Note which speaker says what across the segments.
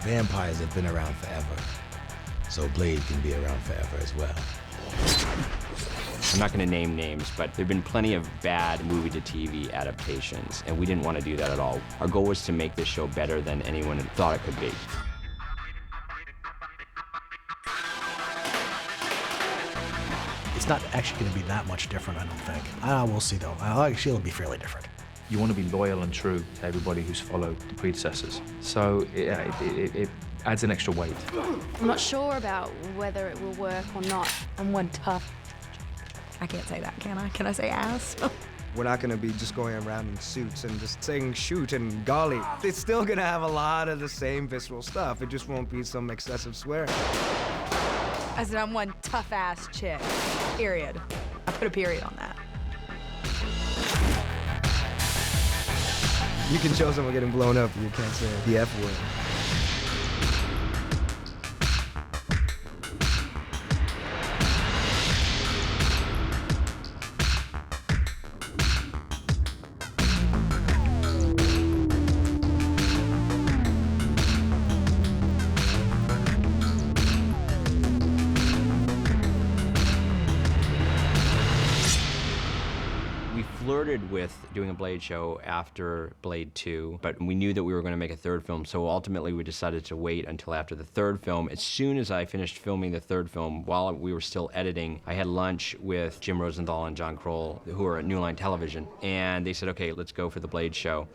Speaker 1: Vampires have been around forever, so Blade can be around forever as well.
Speaker 2: I'm not going to name names, but there have been plenty of bad movie-to-TV adaptations, and we didn't want to do that at all. Our goal was to make this show better than anyone had thought it could be.
Speaker 3: It's not actually going to be that much different, I don't think. We'll see, though. Actually, it'll be fairly different.
Speaker 4: You want to be loyal and true to everybody who's followed the predecessors. So it adds an extra weight.
Speaker 5: I'm not sure about whether it will work or not.
Speaker 6: I'm one tough. I can't say that, can I? Can I say ass?
Speaker 7: We're not gonna be just going around in suits and just saying shoot and golly. It's still gonna have a lot of the same visceral stuff. It just won't be some excessive swearing.
Speaker 6: I said I'm one tough-ass chick, period. I put a period on that.
Speaker 7: You can show someone getting blown up, you can't say the F word.
Speaker 2: Flirted with doing a Blade show after Blade 2, but we knew that we were going to make a third film, so ultimately we decided to wait until after the third film. As soon as I finished filming the third film, while we were still editing, I had lunch with Jim Rosenthal and John Kroll, who are at New Line Television, and they said, okay, let's go for the Blade show.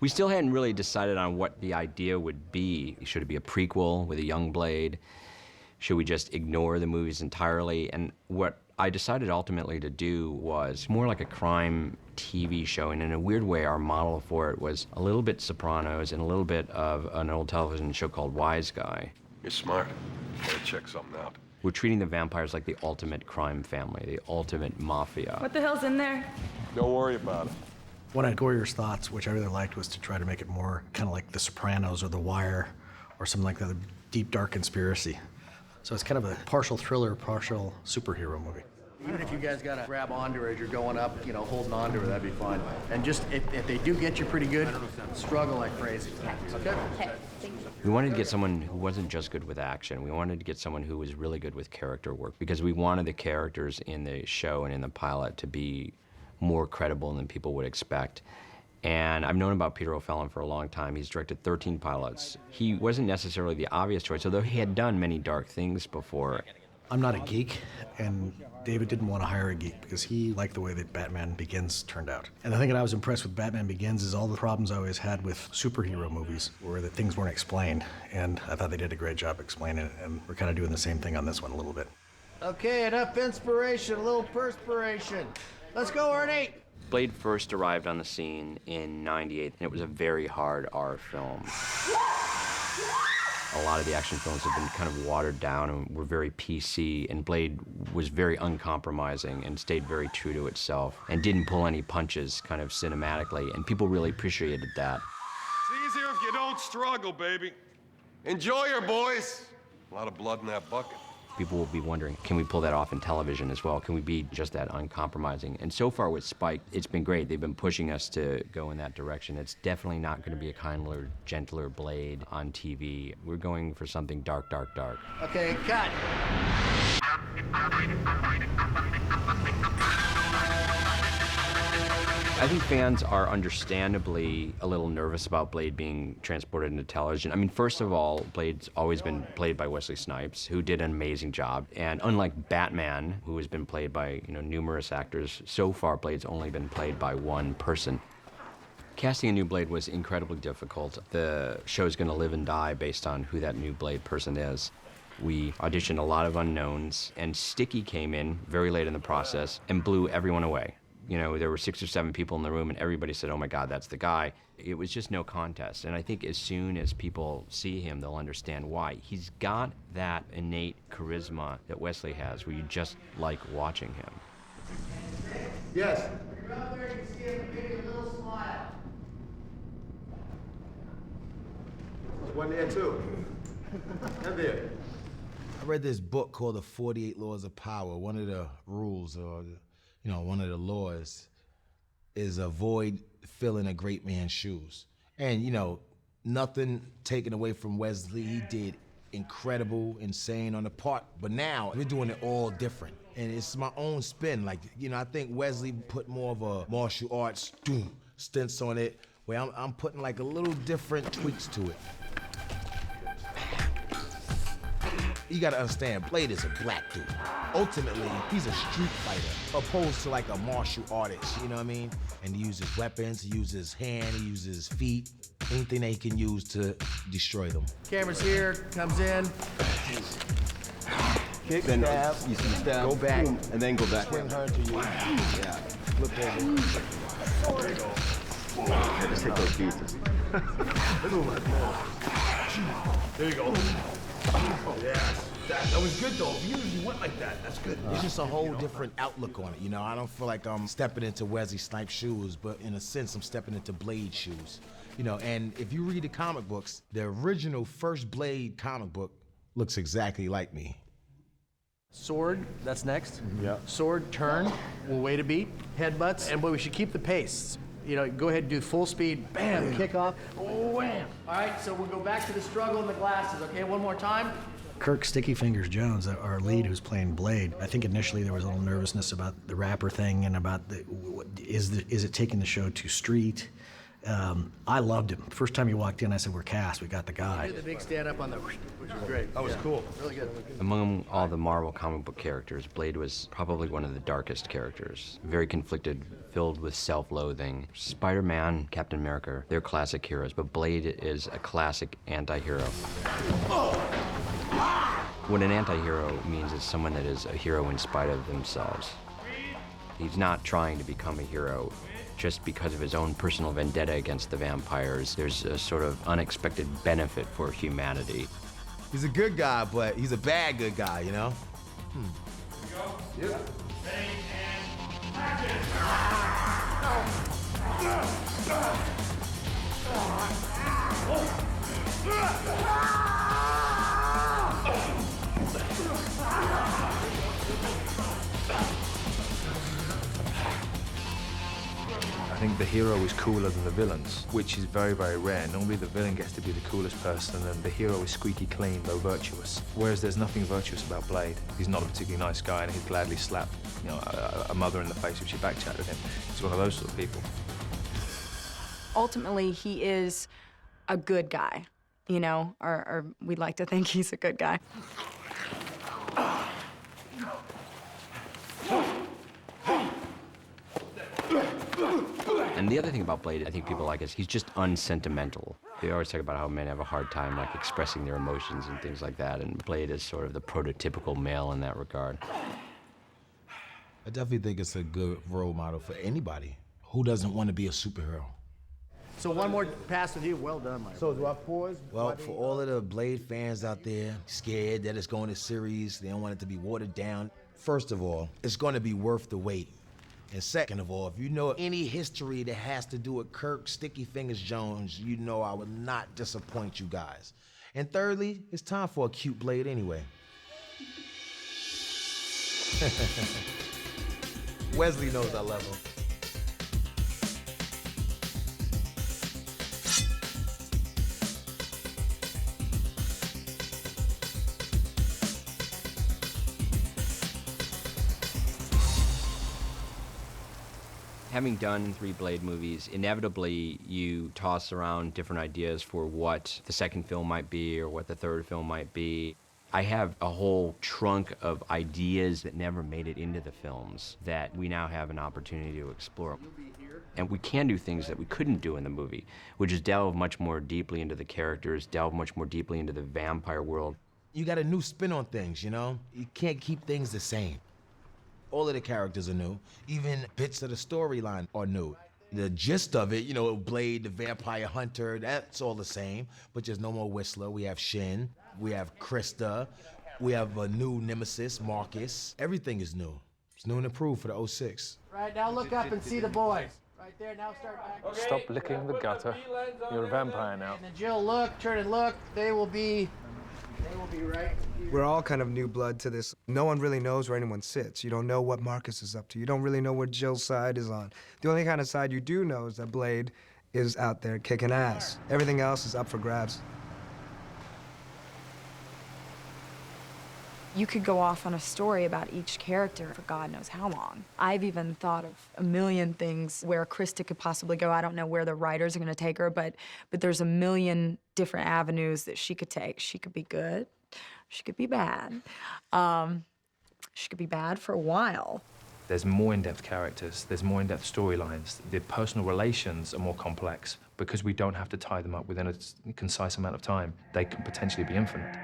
Speaker 2: We still hadn't really decided on what the idea would be. Should it be a prequel with a young Blade? Should we just ignore the movies entirely? And what I decided ultimately to do was more like a crime TV show, and in a weird way our model for it was a little bit Sopranos and a little bit of an old television show called Wise Guy.
Speaker 8: You're smart. Gotta check something out.
Speaker 2: We're treating the vampires like the ultimate crime family, the ultimate mafia.
Speaker 6: What the hell's in there?
Speaker 8: Don't worry about it.
Speaker 3: One of Goyer's thoughts, which I really liked, was to try to make it more kind of like The Sopranos or The Wire or something like that, a deep, dark conspiracy. So it's kind of a partial thriller, partial superhero movie.
Speaker 9: Even if you guys gotta grab onto her as you're going up, holding onto her, that'd be fine. And just, if they do get you pretty good, struggle like crazy. Okay?
Speaker 5: Okay, thank you.
Speaker 2: We wanted to get someone who wasn't just good with action. We wanted to get someone who was really good with character work, because we wanted the characters in the show and in the pilot to be more credible than people would expect. And I've known about Peter O'Fallon for a long time. He's directed 13 pilots. He wasn't necessarily the obvious choice, although he had done many dark things before.
Speaker 3: I'm not a geek, and David didn't want to hire a geek because he liked the way that Batman Begins turned out. And the thing that I was impressed with Batman Begins is all the problems I always had with superhero movies, where that things weren't explained. And I thought they did a great job explaining it, and we're kind of doing the same thing on this one a little bit.
Speaker 9: Okay, enough inspiration, a little perspiration. Let's go, Ernie!
Speaker 2: Blade first arrived on the scene in '98, and it was a very hard R film. A lot of the action films have been kind of watered down and were very PC, and Blade was very uncompromising and stayed very true to itself and didn't pull any punches kind of cinematically, and people really appreciated that.
Speaker 8: It's easier if you don't struggle, baby. Enjoy her, boys. A lot of blood in that bucket.
Speaker 2: People will be wondering, can we pull that off in television as well? Can we be just that uncompromising? And so far with Spike, it's been great. They've been pushing us to go in that direction. It's definitely not going to be a kinder, gentler Blade on TV. We're going for something dark, dark, dark.
Speaker 9: Okay, cut.
Speaker 2: I think fans are understandably a little nervous about Blade being transported into television. I mean, first of all, Blade's always been played by Wesley Snipes, who did an amazing job. And unlike Batman, who has been played by numerous actors, so far Blade's only been played by one person. Casting a new Blade was incredibly difficult. The show's going to live and die based on who that new Blade person is. We auditioned a lot of unknowns, and Sticky came in very late in the process and blew everyone away. You know, there were 6 or 7 people in the room and everybody said, oh my God, that's the guy. It was just no contest. And I think as soon as people see him, they'll understand why. He's got that innate charisma that Wesley has where you just like watching him.
Speaker 9: Yes. If you're out there, you can see him, maybe a little smile.
Speaker 8: There's one there, too. And there.
Speaker 1: I read this book called The 48 Laws of Power. One of the rules, or one of the laws, is avoid filling a great man's shoes. And nothing taken away from Wesley. He did incredible, insane on the part, but now we're doing it all different. And it's my own spin. Like, I think Wesley put more of a martial arts stunts on it, where I'm putting like a little different tweaks to it. You gotta understand, Blade is a black dude. Ultimately, he's a street fighter, opposed to like a martial artist, you know what I mean? And he uses weapons, he uses his hand, he uses his feet, anything that he can use to destroy them.
Speaker 9: Camera's here, comes in.
Speaker 8: Kick, then stab, you see stab, go back, boom, and then go back.
Speaker 1: Swing her to you. Yeah. Flip over.
Speaker 8: There you go. Yeah, just hit those pieces. There you go. Oh, yes. That was good, though. You usually went like that. That's good.
Speaker 1: It's just a whole different outlook on it, I don't feel like I'm stepping into Wesley Snipes' shoes, but in a sense, I'm stepping into Blade's shoes. And if you read the comic books, the original first Blade comic book looks exactly like me.
Speaker 9: Sword, that's next.
Speaker 8: Yeah.
Speaker 9: Sword, turn, we'll wait a beat, headbutts, and boy, we should keep the pace. Go ahead and do full speed, bam, kick off, wham. All right, so we'll go back to the struggle in the glasses, okay? One more time.
Speaker 3: Kirk Sticky Fingers Jones, our lead who's playing Blade, I think initially there was a little nervousness about the rapper thing and about is it taking the show too street? I loved him. First time he walked in, I said, we're cast, we got the guy.
Speaker 9: Did the big stand up on the, which was great.
Speaker 8: That was cool.
Speaker 9: Really good.
Speaker 2: Among all the Marvel comic book characters, Blade was probably one of the darkest characters. Very conflicted, filled with self-loathing. Spider-Man, Captain America, they're classic heroes, but Blade is a classic anti-hero. What an anti-hero means is someone that is a hero in spite of themselves. He's not trying to become a hero just because of his own personal vendetta against the vampires. There's a sort of unexpected benefit for humanity.
Speaker 1: He's a good guy, but he's a bad good guy,
Speaker 8: Here we go. Yep. Ready and
Speaker 4: I think the hero is cooler than the villains, which is very, very rare. Normally the villain gets to be the coolest person and the hero is squeaky clean, though virtuous. Whereas there's nothing virtuous about Blade. He's not a particularly nice guy and he'd gladly slap a mother in the face if she backchatted him. He's one of those sort of people.
Speaker 6: Ultimately, he is a good guy, or we'd like to think he's a good guy.
Speaker 2: And the other thing about Blade, I think people like, is he's just unsentimental. They always talk about how men have a hard time expressing their emotions and things like that, and Blade is sort of the prototypical male in that regard.
Speaker 1: I definitely think it's a good role model for anybody. Who doesn't want to be a superhero?
Speaker 9: So one more pass with you. Well done, Mike.
Speaker 8: So do I pause?
Speaker 1: Well, for all of the Blade fans out there scared that it's going to series, they don't want it to be watered down. First of all, it's going to be worth the wait. And second of all, if you know any history that has to do with Kirk Sticky Fingers Jones, you know I would not disappoint you guys. And thirdly, it's time for a cute Blade anyway. Wesley knows I love him.
Speaker 2: Having done 3 Blade movies, inevitably you toss around different ideas for what the second film might be or what the third film might be. I have a whole trunk of ideas that never made it into the films that we now have an opportunity to explore. And we can do things that we couldn't do in the movie, which is delve much more deeply into the characters, delve much more deeply into the vampire world.
Speaker 1: You got a new spin on things, You can't keep things the same. All of the characters are new. Even bits of the storyline are new. The gist of it, you know, Blade, the vampire hunter, that's all the same, but there's no more Whistler. We have Shin, we have Krista, we have a new nemesis, Marcus. Everything is new. It's new and improved for the 06.
Speaker 9: Right, now look up and see the boys. Right there, now start back.
Speaker 4: Stop licking the gutter. You're a vampire now.
Speaker 9: And then Jill, look, turn and look. They will be right here.
Speaker 7: We're all kind of new blood to this. No one really knows where anyone sits. You don't know what Marcus is up to. You don't really know what Jill's side is on. The only kind of side you do know is that Blade is out there kicking ass. Everything else is up for grabs.
Speaker 6: You could go off on a story about each character for God knows how long. I've even thought of a million things where Krista could possibly go. I don't know where the writers are going to take her, but there's a million different avenues that she could take. She could be good. She could be bad. She could be bad for a while.
Speaker 4: There's more in-depth characters, there's more in-depth storylines. The personal relations are more complex because we don't have to tie them up within a concise amount of time. They can potentially be infinite.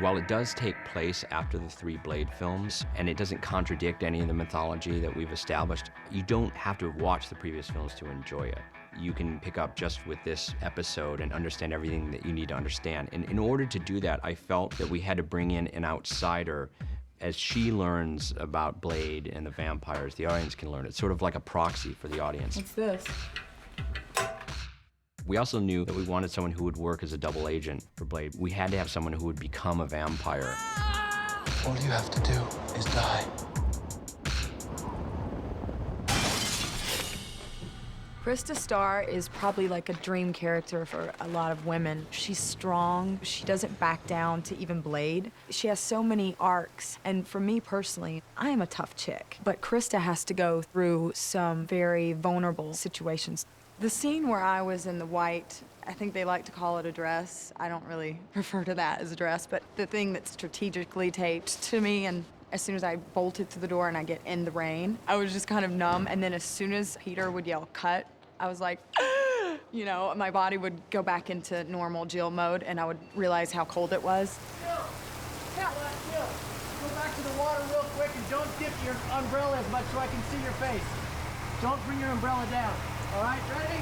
Speaker 2: While it does take place after the 3 Blade films, and it doesn't contradict any of the mythology that we've established, you don't have to have watched the previous films to enjoy it. You can pick up just with this episode and understand everything that you need to understand. And in order to do that, I felt that we had to bring in an outsider. As she learns about Blade and the vampires, the audience can learn. It's sort of like a proxy for the audience.
Speaker 6: What's this?
Speaker 2: We also knew that we wanted someone who would work as a double agent for Blade. We had to have someone who would become a vampire.
Speaker 10: All you have to do is die.
Speaker 6: Krista Starr is probably like a dream character for a lot of women. She's strong. She doesn't back down to even Blade. She has so many arcs. And for me personally, I am a tough chick. But Krista has to go through some very vulnerable situations. The scene where I was in the white, I think they like to call it a dress. I don't really refer to that as a dress, but the thing that's strategically taped to me, and as soon as I bolted through the door and I get in the rain, I was just kind of numb. And then as soon as Peter would yell, cut, I was like, you know, my body would go back into normal Jill mode and I would realize how cold it was.
Speaker 9: Jill, Jill, go back to the water real quick and don't dip your umbrella as much so I can see your face. Don't bring your umbrella down. All right, ready?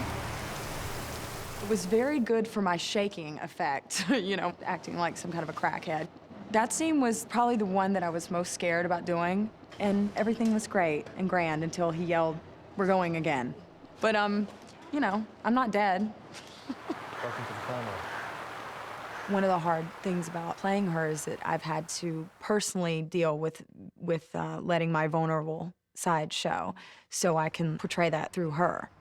Speaker 6: It was very good for my shaking effect, you know, acting like some kind of a crackhead. That scene was probably the one that I was most scared about doing, and everything was great and grand until he yelled, "We're going again." But, you know, I'm not dead.
Speaker 4: Welcome to the family.
Speaker 6: One of the hard things about playing her is that I've had to personally deal with letting my vulnerable side show, so I can portray that through her.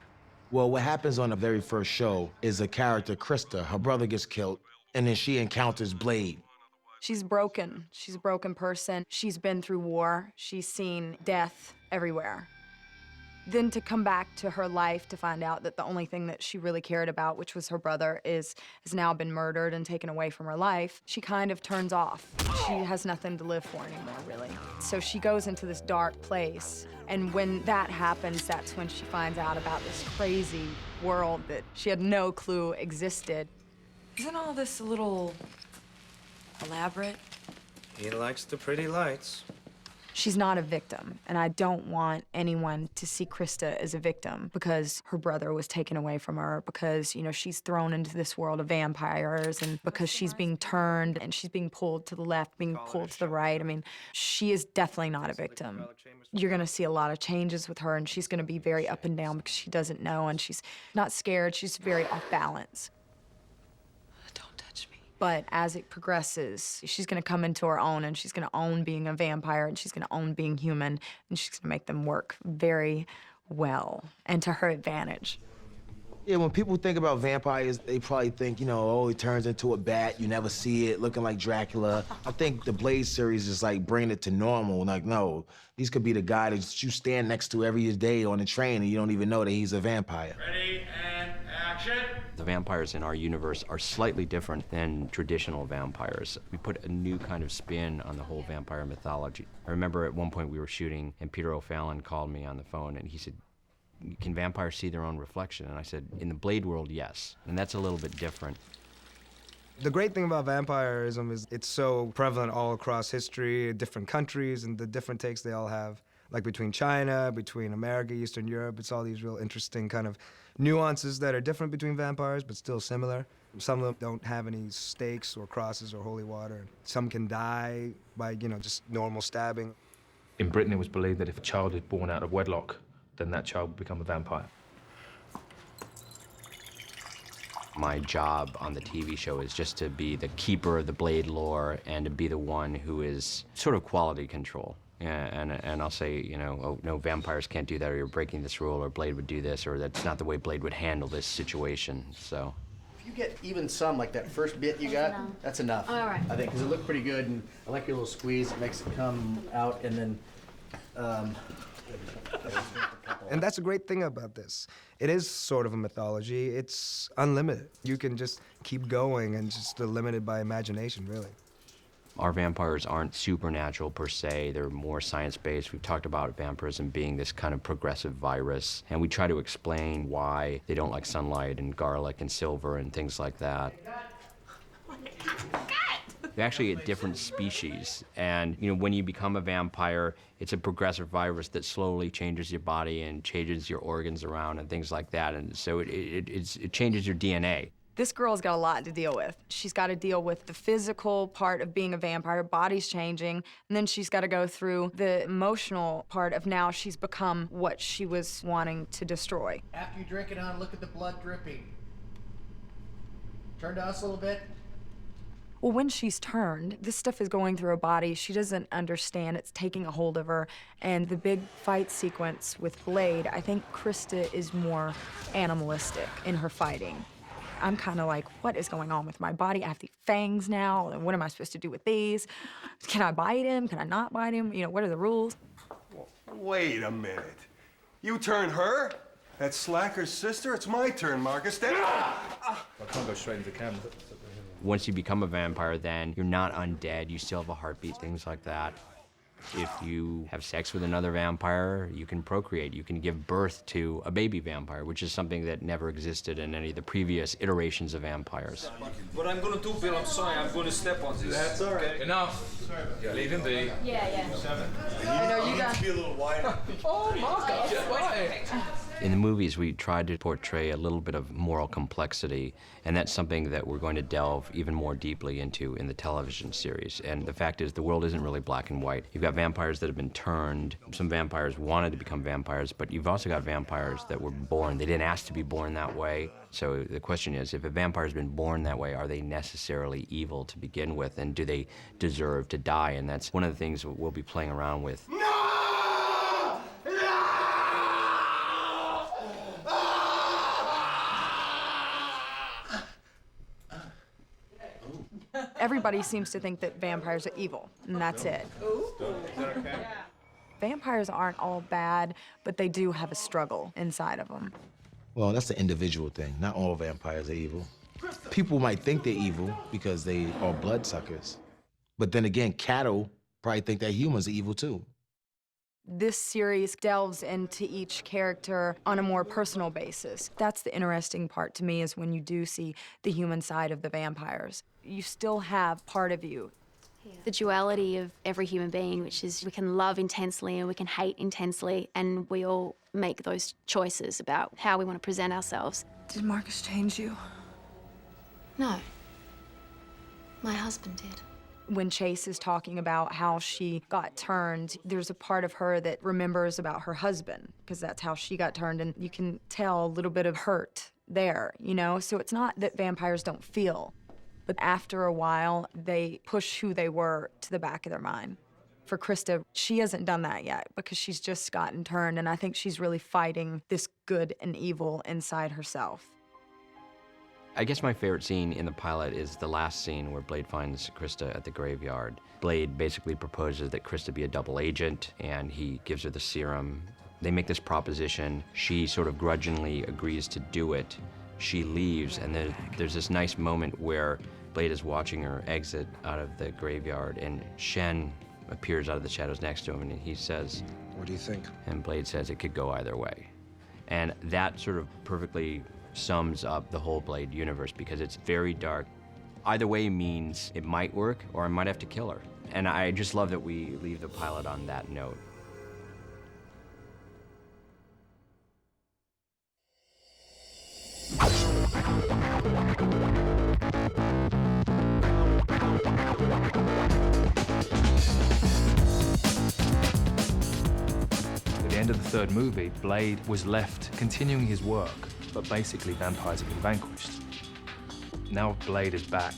Speaker 1: Well, what happens on the very first show is a character, Krista, her brother gets killed, and then she encounters Blade.
Speaker 6: She's broken. She's a broken person. She's been through war. She's seen death everywhere. Then to come back to her life to find out that the only thing that she really cared about, which was her brother, has now been murdered and taken away from her life, she kind of turns off. She has nothing to live for anymore, really. So she goes into this dark place. And when that happens, that's when she finds out about this crazy world that she had no clue existed. Isn't all this a little elaborate?
Speaker 7: He likes the pretty lights.
Speaker 6: She's not a victim, and I don't want anyone to see Krista as a victim because her brother was taken away from her, because, you know, she's thrown into this world of vampires, and because she's being turned and she's being pulled to the left, being pulled to the right. I mean, she is definitely not a victim. You're gonna see a lot of changes with her, and she's gonna be very up and down because she doesn't know, and she's not scared. She's very off balance. But as it progresses, she's gonna come into her own, and she's gonna own being a vampire, and she's gonna own being human, and she's gonna make them work very well and to her advantage.
Speaker 1: Yeah, when people think about vampires, they probably think, you know, oh, he turns into a bat, you never see it, looking like Dracula. I think the Blade series is like bringing it to normal. Like, no, these could be the guy that you stand next to every day on the train and you don't even know that he's a vampire.
Speaker 8: Ready and action.
Speaker 2: The vampires in our universe are slightly different than traditional vampires. We put a new kind of spin on the whole vampire mythology. I remember at one point we were shooting and Peter O'Fallon called me on the phone and he said, "Can vampires see their own reflection?" And I said, "In the Blade world, yes." And that's a little bit different.
Speaker 7: The great thing about vampirism is it's so prevalent all across history, different countries, and the different takes they all have. like between China, between America, Eastern Europe. It's all these real interesting kind of nuances that are different between vampires, but still similar. Some of them don't have any stakes or crosses or holy water. Some can die by, you know, just normal stabbing.
Speaker 4: In Britain, it was believed that if a child is born out of wedlock, then that child would become a vampire.
Speaker 2: My job on the TV show is just to be the keeper of the Blade lore and to be the one who is sort of quality control. And I'll say, you know, oh, no, vampires can't do that, or you're breaking this rule, or Blade would do this, or that's not the way Blade would handle this situation, so.
Speaker 9: If you get even some, like that first bit you got, that's enough.
Speaker 5: All right.
Speaker 9: I think, because it looked pretty good, and I like your little squeeze. It makes it come out, and then,
Speaker 7: And that's a great thing about this. It is sort of a mythology. It's unlimited. You can just keep going and just limited by imagination, really.
Speaker 2: Our vampires aren't supernatural per se, they're more science-based. We've talked about vampirism being this kind of progressive virus, and we try to explain why they don't like sunlight and garlic and silver and things like that. They're actually a different species, and you know, when you become a vampire, it's a progressive virus that slowly changes your body and changes your organs around and things like that, and so it changes your DNA.
Speaker 6: This girl's got a lot to deal with. She's got to deal with the physical part of being a vampire, body's changing, and then she's got to go through the emotional part of now she's become what she was wanting to destroy.
Speaker 9: after you drink it on, look at the blood dripping. Turn to us a little bit.
Speaker 6: Well, when she's turned, this stuff is going through her body. She doesn't understand. It's taking a hold of her. And the big fight sequence with Blade, I think Krista is more animalistic in her fighting. I'm kind of like, what is going on with my body? I have these fangs now, and what am I supposed to do with these? Can I bite him? Can I not bite him? You know, what are the rules?
Speaker 8: Wait a minute. You turned her? That slacker's sister? It's my turn, Marcus.
Speaker 4: I can't go straight into the camera.
Speaker 2: Once you become a vampire, then you're not undead, you still have a heartbeat, things like that. If you have sex with another vampire, you can procreate. You can give birth to a baby vampire, which is something that never existed in any of the previous iterations of vampires.
Speaker 10: What I'm gonna do, Bill, I'm sorry, I'm gonna step on this.
Speaker 4: That's all right.
Speaker 10: Enough. Leave him be.
Speaker 5: Yeah.
Speaker 6: I know you got...
Speaker 10: Be a little wider.
Speaker 6: Oh, Marcus!
Speaker 10: Why?
Speaker 2: In the movies, we tried to portray a little bit of moral complexity, and that's something that we're going to delve even more deeply into in the television series. And the fact is, the world isn't really black and white. You've got vampires that have been turned. Some vampires wanted to become vampires, but you've also got vampires that were born. They didn't ask to be born that way. So the question is, if a vampire's been born that way, are they necessarily evil to begin with, and do they deserve to die? And that's one of the things we'll be playing around with.
Speaker 6: Everybody seems to think that vampires are evil, and that's it. Vampires aren't all bad, but they do have a struggle inside of them.
Speaker 1: Well, that's the individual thing. Not all vampires are evil. People might think they're evil because they are bloodsuckers. But then again, cattle probably think that humans are evil too.
Speaker 6: This series delves into each character on a more personal basis. That's the interesting part to me, is when you do see the human side of the vampires. You still have part of you.
Speaker 5: The duality of every human being, which is we can love intensely and we can hate intensely, and we all make those choices about how we want to present ourselves.
Speaker 6: Did Marcus change you?
Speaker 5: No. My husband did.
Speaker 6: When Chase is talking about how she got turned, there's a part of her that remembers about her husband, because that's how she got turned, and you can tell a little bit of hurt there, you know? So it's not that vampires don't feel, but after a while, they push who they were to the back of their mind. For Krista, she hasn't done that yet because she's just gotten turned, and I think she's really fighting this good and evil inside herself.
Speaker 2: I guess my favorite scene in the pilot is the last scene where Blade finds Krista at the graveyard. Blade basically proposes that Krista be a double agent, and he gives her the serum. They make this proposition. She sort of grudgingly agrees to do it. She leaves, and there's this nice moment where Blade is watching her exit out of the graveyard, and Shen appears out of the shadows next to him, and he says,
Speaker 7: What do you think?
Speaker 2: and Blade says it could go either way. And that sort of perfectly sums up the whole Blade universe, because it's very dark. Either way means it might work, or I might have to kill her. And I just love that we leave the pilot on that note.
Speaker 4: the end of the third movie, Blade was left continuing his work, but basically vampires have been vanquished. Now Blade is back.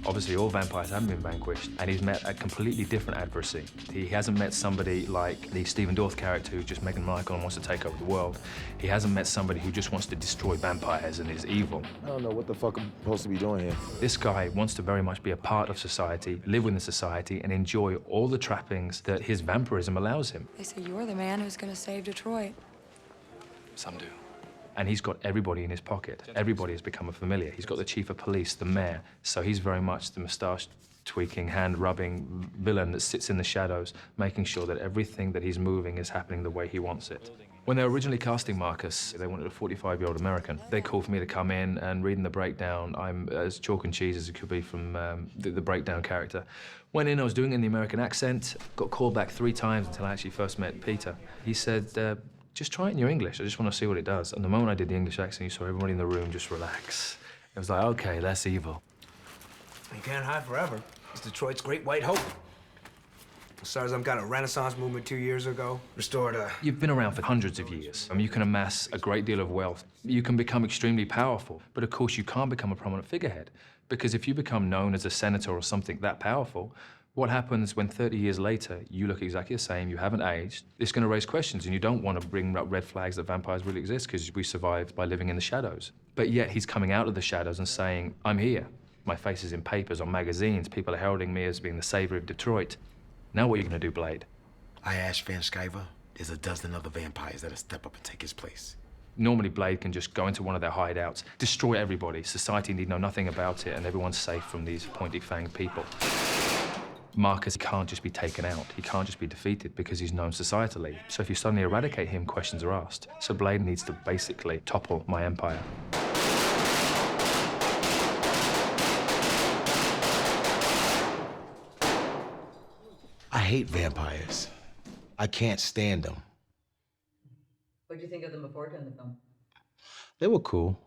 Speaker 4: Obviously, all vampires haven't been vanquished, and he's met a completely different adversary. He hasn't met somebody like the Stephen Dorff character who's just Meghan Markle and wants to take over the world. He hasn't met somebody who just wants to destroy vampires and is evil.
Speaker 1: I don't know what the fuck I'm supposed to be doing here.
Speaker 4: This guy wants to very much be a part of society, live within society, and enjoy all the trappings that his vampirism allows him.
Speaker 6: They say you're the man who's gonna save Detroit.
Speaker 4: Some do. And he's got everybody in his pocket. Everybody has become a familiar. He's got the chief of police, the mayor, so he's very much the moustache-tweaking, hand-rubbing villain that sits in the shadows, making sure that everything that he's moving is happening the way he wants it. When they were originally casting Marcus, they wanted a 45-year-old American. They called for me to come in, and reading the breakdown, I'm as chalk and cheese as it could be from the breakdown character. Went in, I was doing it in the American accent, got called back 3 times until I actually first met Peter. He said, just try it in your English. I just want to see what it does. And the moment I did the English accent, you saw everybody in the room just relax. It was like, okay, that's evil.
Speaker 7: You can't hide forever. It's Detroit's great white hope. Stars, I've got a Renaissance movement 2 years ago. Restored a...
Speaker 4: You've been around for hundreds of years. I mean, you can amass a great deal of wealth. You can become extremely powerful. But of course, you can't become a prominent figurehead. Because if you become known as a senator or something that powerful, what happens when 30 years later, you look exactly the same, you haven't aged? It's going to raise questions, and you don't want to bring up red flags that vampires really exist because we survived by living in the shadows. But yet he's coming out of the shadows and saying, I'm here. My face is in papers, on magazines. People are heralding me as being the savior of Detroit. Now what are you going to do, Blade?
Speaker 11: I asked Van Sciver, there's a dozen other vampires that'll step up and take his place.
Speaker 4: Normally, Blade can just go into one of their hideouts, destroy everybody. Society need know nothing about it, and everyone's safe from these pointy-fanged people. Marcus can't just be taken out. He can't just be defeated because he's known societally. So if you suddenly eradicate him, questions are asked. So Blade needs to basically topple my empire.
Speaker 1: I hate vampires. I can't stand them.
Speaker 12: What did you think of them before doing the film?
Speaker 1: They were cool.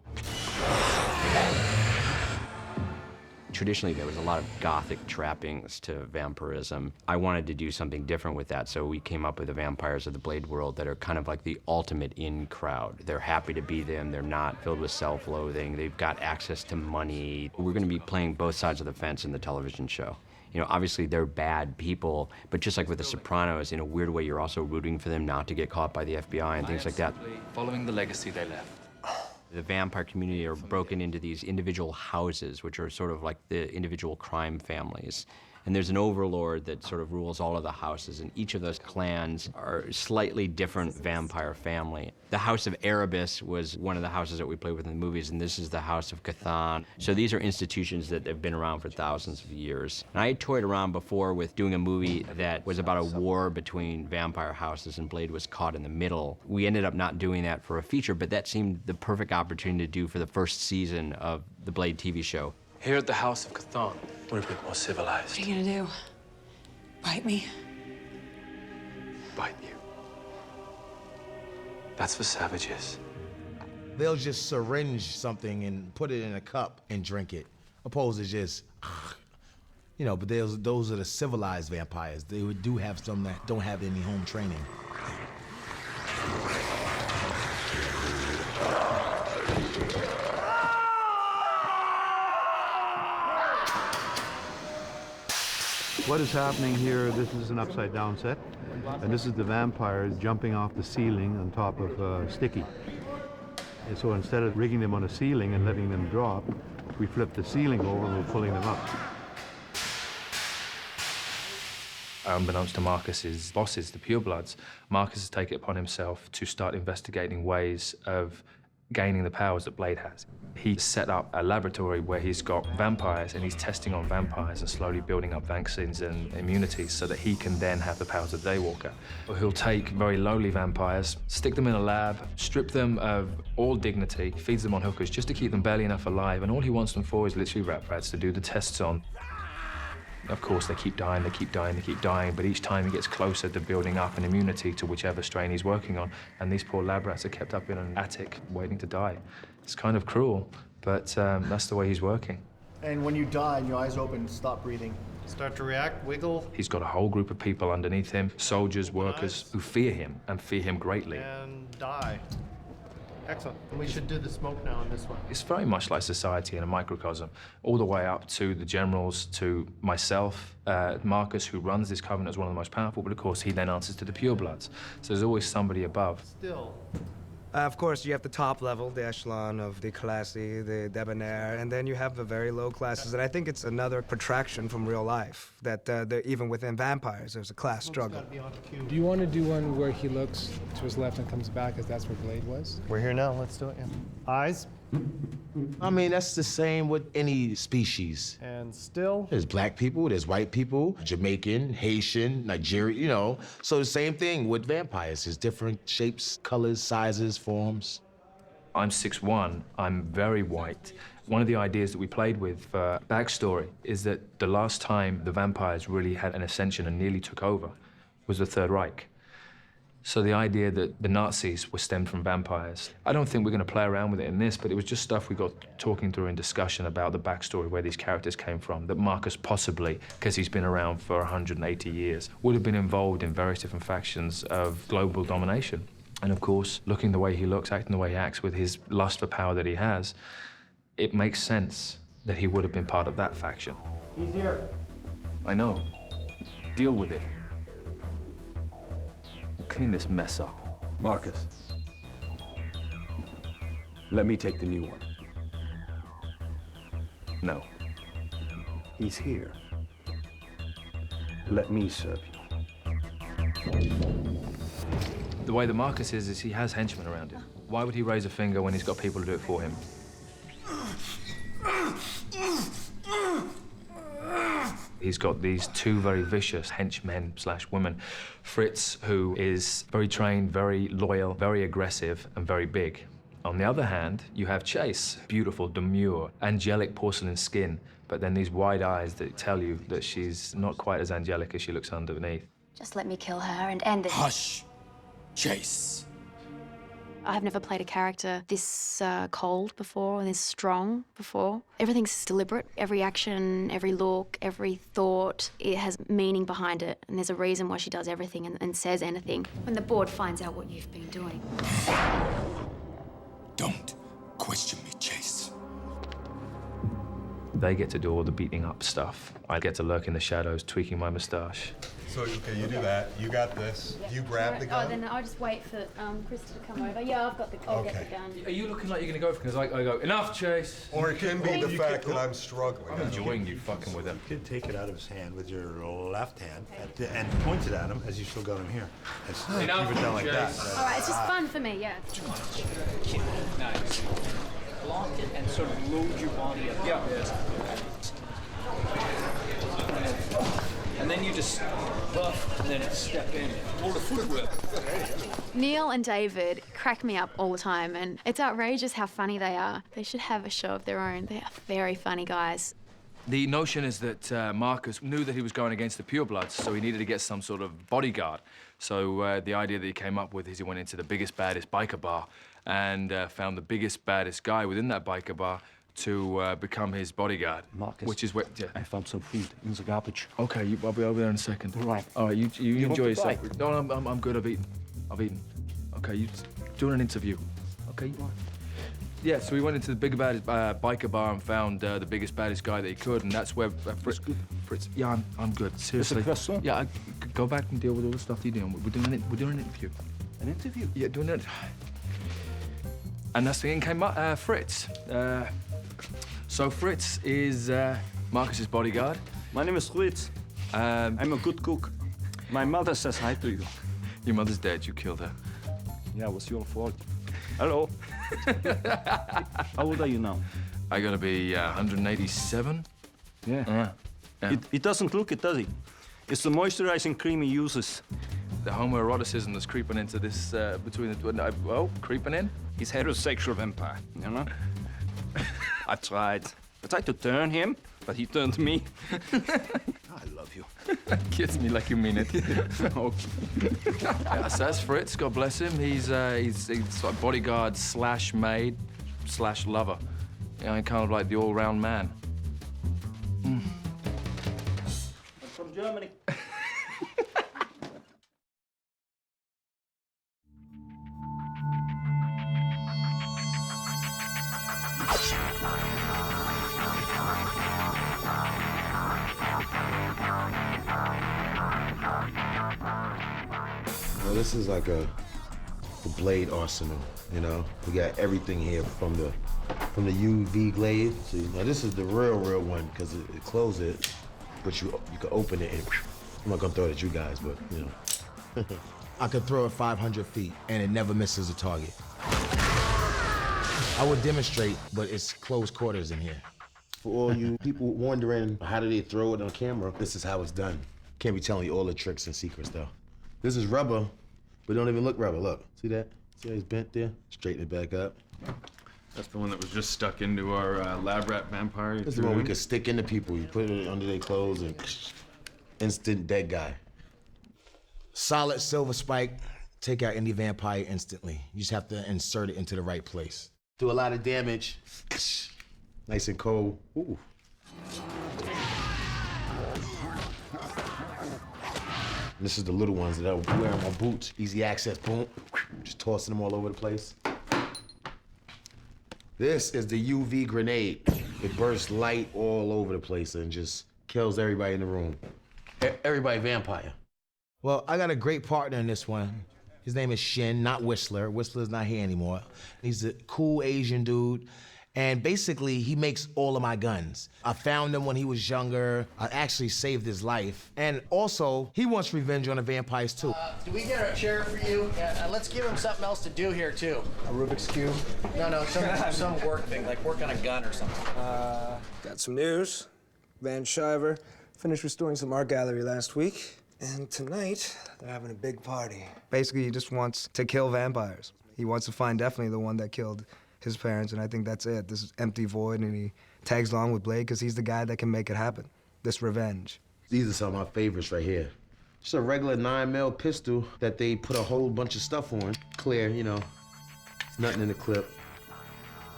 Speaker 2: Traditionally, there was a lot of gothic trappings to vampirism. I wanted to do something different with that, so we came up with the vampires of the Blade world that are kind of like the ultimate in crowd. They're happy to be them. They're not filled with self-loathing. They've got access to money. We're going to be playing both sides of the fence in the television show. You know, obviously they're bad people, but just like with The Sopranos, in a weird way, you're also rooting for them not to get caught by the FBI and things like that.
Speaker 4: Following the legacy they left.
Speaker 2: The vampire community are broken into these individual houses, which are sort of like the individual crime families. And there's an overlord that sort of rules all of the houses, and each of those clans are a slightly different vampire family. The House of Erebus was one of the houses that we played with in the movies, and this is the House of CHTHON. So these are institutions that have been around for thousands of years. And I had toyed around before with doing a movie that was about a war between vampire houses, and Blade was caught in the middle. We ended up not doing that for a feature, but that seemed the perfect opportunity to do for the first season of the Blade TV show.
Speaker 4: Here at the House of CHTHON, we're a bit more civilized.
Speaker 6: What are you gonna do? Bite me?
Speaker 4: Bite you. That's for savages.
Speaker 1: They'll just syringe something and put it in a cup and drink it, opposed to just, you know, but those are the civilized vampires. They do have some that don't have any home training.
Speaker 13: What is happening here, this is an upside down set, and this is the vampires jumping off the ceiling on top of Sticky. And so instead of rigging them on a ceiling and letting them drop, we flip the ceiling over and we're pulling them up.
Speaker 4: Unbeknownst to Marcus's bosses, the purebloods, Marcus has taken it upon himself to start investigating ways of gaining the powers that Blade has. He set up a laboratory where he's got vampires and he's testing on vampires and slowly building up vaccines and immunities so that he can then have the powers of Daywalker. He'll take very lowly vampires, stick them in a lab, strip them of all dignity, feeds them on hookers just to keep them barely enough alive, and all he wants them for is literally rat rats to do the tests on. Of course, they keep dying, they keep dying, they keep dying, but each time he gets closer to building up an immunity to whichever strain he's working on, and these poor lab rats are kept up in an attic waiting to die. It's kind of cruel, but that's the way he's working.
Speaker 9: And when you die and your eyes open, stop breathing. Start to react, wiggle.
Speaker 4: He's got a whole group of people underneath him, soldiers, workers, who fear him and fear him greatly.
Speaker 9: And die. Excellent. We should do the smoke now on this one.
Speaker 4: It's very much like society in a microcosm, all the way up to the generals, to myself, Marcus, who runs this covenant as one of the most powerful, but of course he then answers to the purebloods. So there's always somebody above.
Speaker 9: Still.
Speaker 7: Of course, you have the top level, the echelon of the classy, the debonair, and then you have the very low classes. And I think it's another protraction from real life, that even within vampires, there's a class struggle.
Speaker 14: Do you want to do one where he looks to his left and comes back, as that's where Blade was?
Speaker 9: We're here now, let's do it, yeah. Eyes.
Speaker 1: I mean, that's the same with any species.
Speaker 9: And still.
Speaker 1: There's black people, there's white people, Jamaican, Haitian, Nigerian, you know. So the same thing with vampires. There's different shapes, colors, sizes, forms.
Speaker 4: I'm 6'1", I'm very white. One of the ideas that we played with for backstory is that the last time the vampires really had an ascension and nearly took over was the Third Reich. So the idea that the Nazis were stemmed from vampires. I don't think we're going to play around with it in this, but it was just stuff we got talking through in discussion about the backstory, where these characters came from, that Marcus possibly, because he's been around for 180 years, would have been involved in various different factions of global domination. And of course, looking the way he looks, acting the way he acts, with his lust for power that he has, it makes sense that he would have been part of that faction.
Speaker 9: He's here.
Speaker 4: I know. Deal with it. Clean this mess up.
Speaker 15: Marcus, let me take the new one.
Speaker 4: No.
Speaker 15: He's here. Let me serve you.
Speaker 4: The way that Marcus is he has henchmen around him. Why would he raise a finger when he's got people to do it for him? He's got these two very vicious henchmen / women. Fritz, who is very trained, very loyal, very aggressive, and very big. On the other hand, you have Chase, beautiful, demure, angelic porcelain skin, but then these wide eyes that tell you that she's not quite as angelic as she looks underneath.
Speaker 5: Just let me kill her and end this.
Speaker 11: Hush, Chase.
Speaker 5: I've never played a character this cold before and this strong before. Everything's deliberate. Every action, every look, every thought, it has meaning behind it. And there's a reason why she does everything and says anything. When the board finds out what you've been doing.
Speaker 11: Don't question me, Chase.
Speaker 4: They get to do all the beating up stuff. I get to lurk in the shadows, tweaking my moustache.
Speaker 16: So, okay, you do that. You got this. You grab the gun.
Speaker 5: Oh, then I'll just wait for Chris to come over. Yeah, I've got the. I'll get the gun.
Speaker 4: Are you looking like you're gonna go for? Because I go, enough, Chase.
Speaker 16: Or it can be the fact that I'm struggling.
Speaker 4: I'm enjoying you fucking with him.
Speaker 17: You could take it out of his hand with your left hand and point it at him as you still got him here. Keep it down like that.
Speaker 5: All right, it's just fun for me, yeah.
Speaker 10: Nice. Block it and sort of load your body up. Yeah. And then you just buff and then step in. More the footwork.
Speaker 5: Neil and David crack me up all the time, and it's outrageous how funny they are. They should have a show of their own. They are very funny guys.
Speaker 4: The notion is that Marcus knew that he was going against the purebloods, so he needed to get some sort of bodyguard. So the idea that he came up with is he went into the biggest, baddest biker bar and found the biggest, baddest guy within that biker bar to become his bodyguard.
Speaker 15: Marcus,
Speaker 4: which is where, yeah.
Speaker 15: I found some food in the garbage.
Speaker 4: Okay, I'll be over there in a second.
Speaker 15: Right.
Speaker 4: All right, you enjoy
Speaker 15: want to
Speaker 4: yourself. No, I'm good. I've eaten. Okay, you doing an interview. Okay. Yeah, so we went into the big baddest biker bar and found the biggest, baddest guy that he could, and that's where Fritz. Yeah, I'm good. Seriously. Yeah, go back and deal with all the stuff you're doing. We're doing an interview.
Speaker 15: An interview?
Speaker 4: Yeah, doing it. And that's the thing came up, Fritz. So Fritz is Marcus's bodyguard.
Speaker 15: My name is Fritz. I'm a good cook. My mother says hi to you.
Speaker 4: Your mother's dead. You killed her.
Speaker 15: Yeah, it was your fault. Hello. How old are you now?
Speaker 4: I gotta be 187.
Speaker 15: Yeah. It doesn't look it, does it? It's the moisturizing cream he uses.
Speaker 4: The homoeroticism that's creeping into this between the two. Creeping in?
Speaker 15: He's heterosexual vampire, you know? I tried to turn him, but he turned me. I love you.
Speaker 4: Kiss me like you mean it. Okay. Yeah, so that's Fritz, God bless him. He's like bodyguard / maid / lover. You know, kind of like the all-round man.
Speaker 10: Germany.
Speaker 11: Well, this is like the blade arsenal, you know? We got everything here from the UV glade. See, now this is the real one, because it closes it, but you can open it and I'm not gonna throw it at you guys, but you know.
Speaker 1: I could throw it 500 feet and it never misses a target. I would demonstrate, but it's close quarters in here.
Speaker 11: For all you people wondering how do they throw it on camera, this is how it's done. Can't be telling you all the tricks and secrets though. This is rubber, but don't even look rubber. Look, see that? See how it's bent there? Straighten it back up.
Speaker 18: That's the one that was just stuck into our lab rat vampire.
Speaker 11: This is the one we could stick into people. You put it under their clothes and instant dead guy.
Speaker 1: Solid silver spike, take out any vampire instantly. You just have to insert it into the right place.
Speaker 11: Do a lot of damage. Nice and cold. Ooh. This is the little ones that I wear on my boots. Easy access, boom. Just tossing them all over the place. This is the UV grenade. It bursts light all over the place and just kills everybody in the room. Everybody vampire.
Speaker 1: Well, I got a great partner in this one. His name is Shin, not Whistler. Whistler's not here anymore. He's a cool Asian dude. And basically, he makes all of my guns. I found him when he was younger. I actually saved his life. And also, he wants revenge on the vampires too.
Speaker 9: Do we get a chair for you? Yeah, let's give him something else to do here too.
Speaker 7: A Rubik's Cube?
Speaker 9: No, some work thing, like work on a gun or something.
Speaker 7: Got some news. Van Shiver finished restoring some art gallery last week. And tonight, they're having a big party. Basically, he just wants to kill vampires. He wants to find definitely the one that killed his parents, and I think that's it. This is empty void, and he tags along with Blade because he's the guy that can make it happen. This revenge.
Speaker 11: These are some of my favorites right here. Just a regular 9mm pistol that they put a whole bunch of stuff on. Clear, you know. There's nothing in the clip.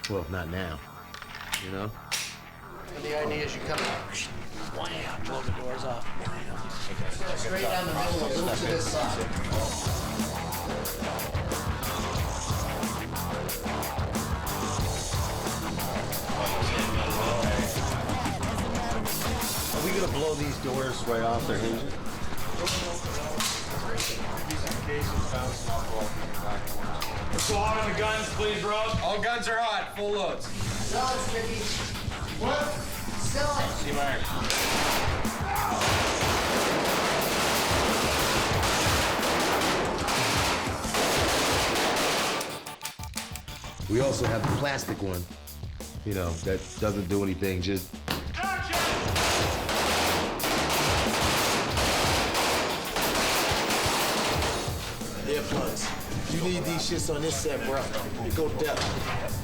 Speaker 11: Well, not now, you know?
Speaker 9: And the idea is you come out, wham, blow the doors off. Straight down the middle, a little to this side.
Speaker 11: Are we gonna blow these doors right off their hinges?
Speaker 10: So on the guns, please, bro. All guns are hot, full loads.
Speaker 9: Sell it, Sticky. What? Sell it.
Speaker 10: See, Mark.
Speaker 11: We also have the plastic one, you know, that doesn't do anything, just... Earplugs. You need these shits on this set, bro. You go depth.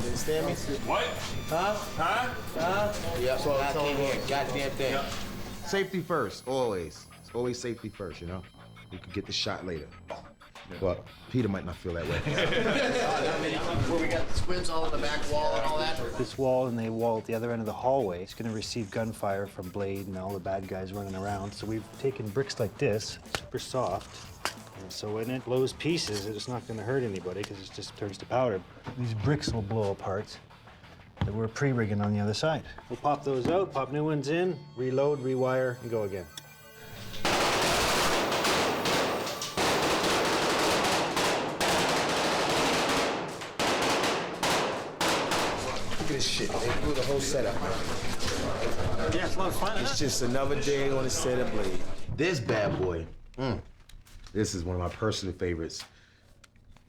Speaker 11: You understand me?
Speaker 10: What?
Speaker 11: Huh?
Speaker 10: Huh?
Speaker 11: Huh? Yeah, that's all I can't hear. Goddamn thing. Yep. Safety first, always. It's always safety first, you know? You can get the shot later. Well, Peter might not feel that way.
Speaker 9: Where we got the squibs all in the back wall and all that.
Speaker 19: This wall and the wall at the other end of the hallway is going to receive gunfire from Blade and all the bad guys running around. So we've taken bricks like this, super soft. And so when it blows pieces, it's not going to hurt anybody because it just turns to powder. These bricks will blow apart that we're pre-rigging on the other side. We'll pop those out, pop new ones in, reload, rewire, and go again.
Speaker 1: Look at this shit. They blew the whole setup.
Speaker 19: Yeah, it's a lot of fun.
Speaker 1: It's just another day on the set of Blade.
Speaker 11: This bad boy, this is one of my personal favorites.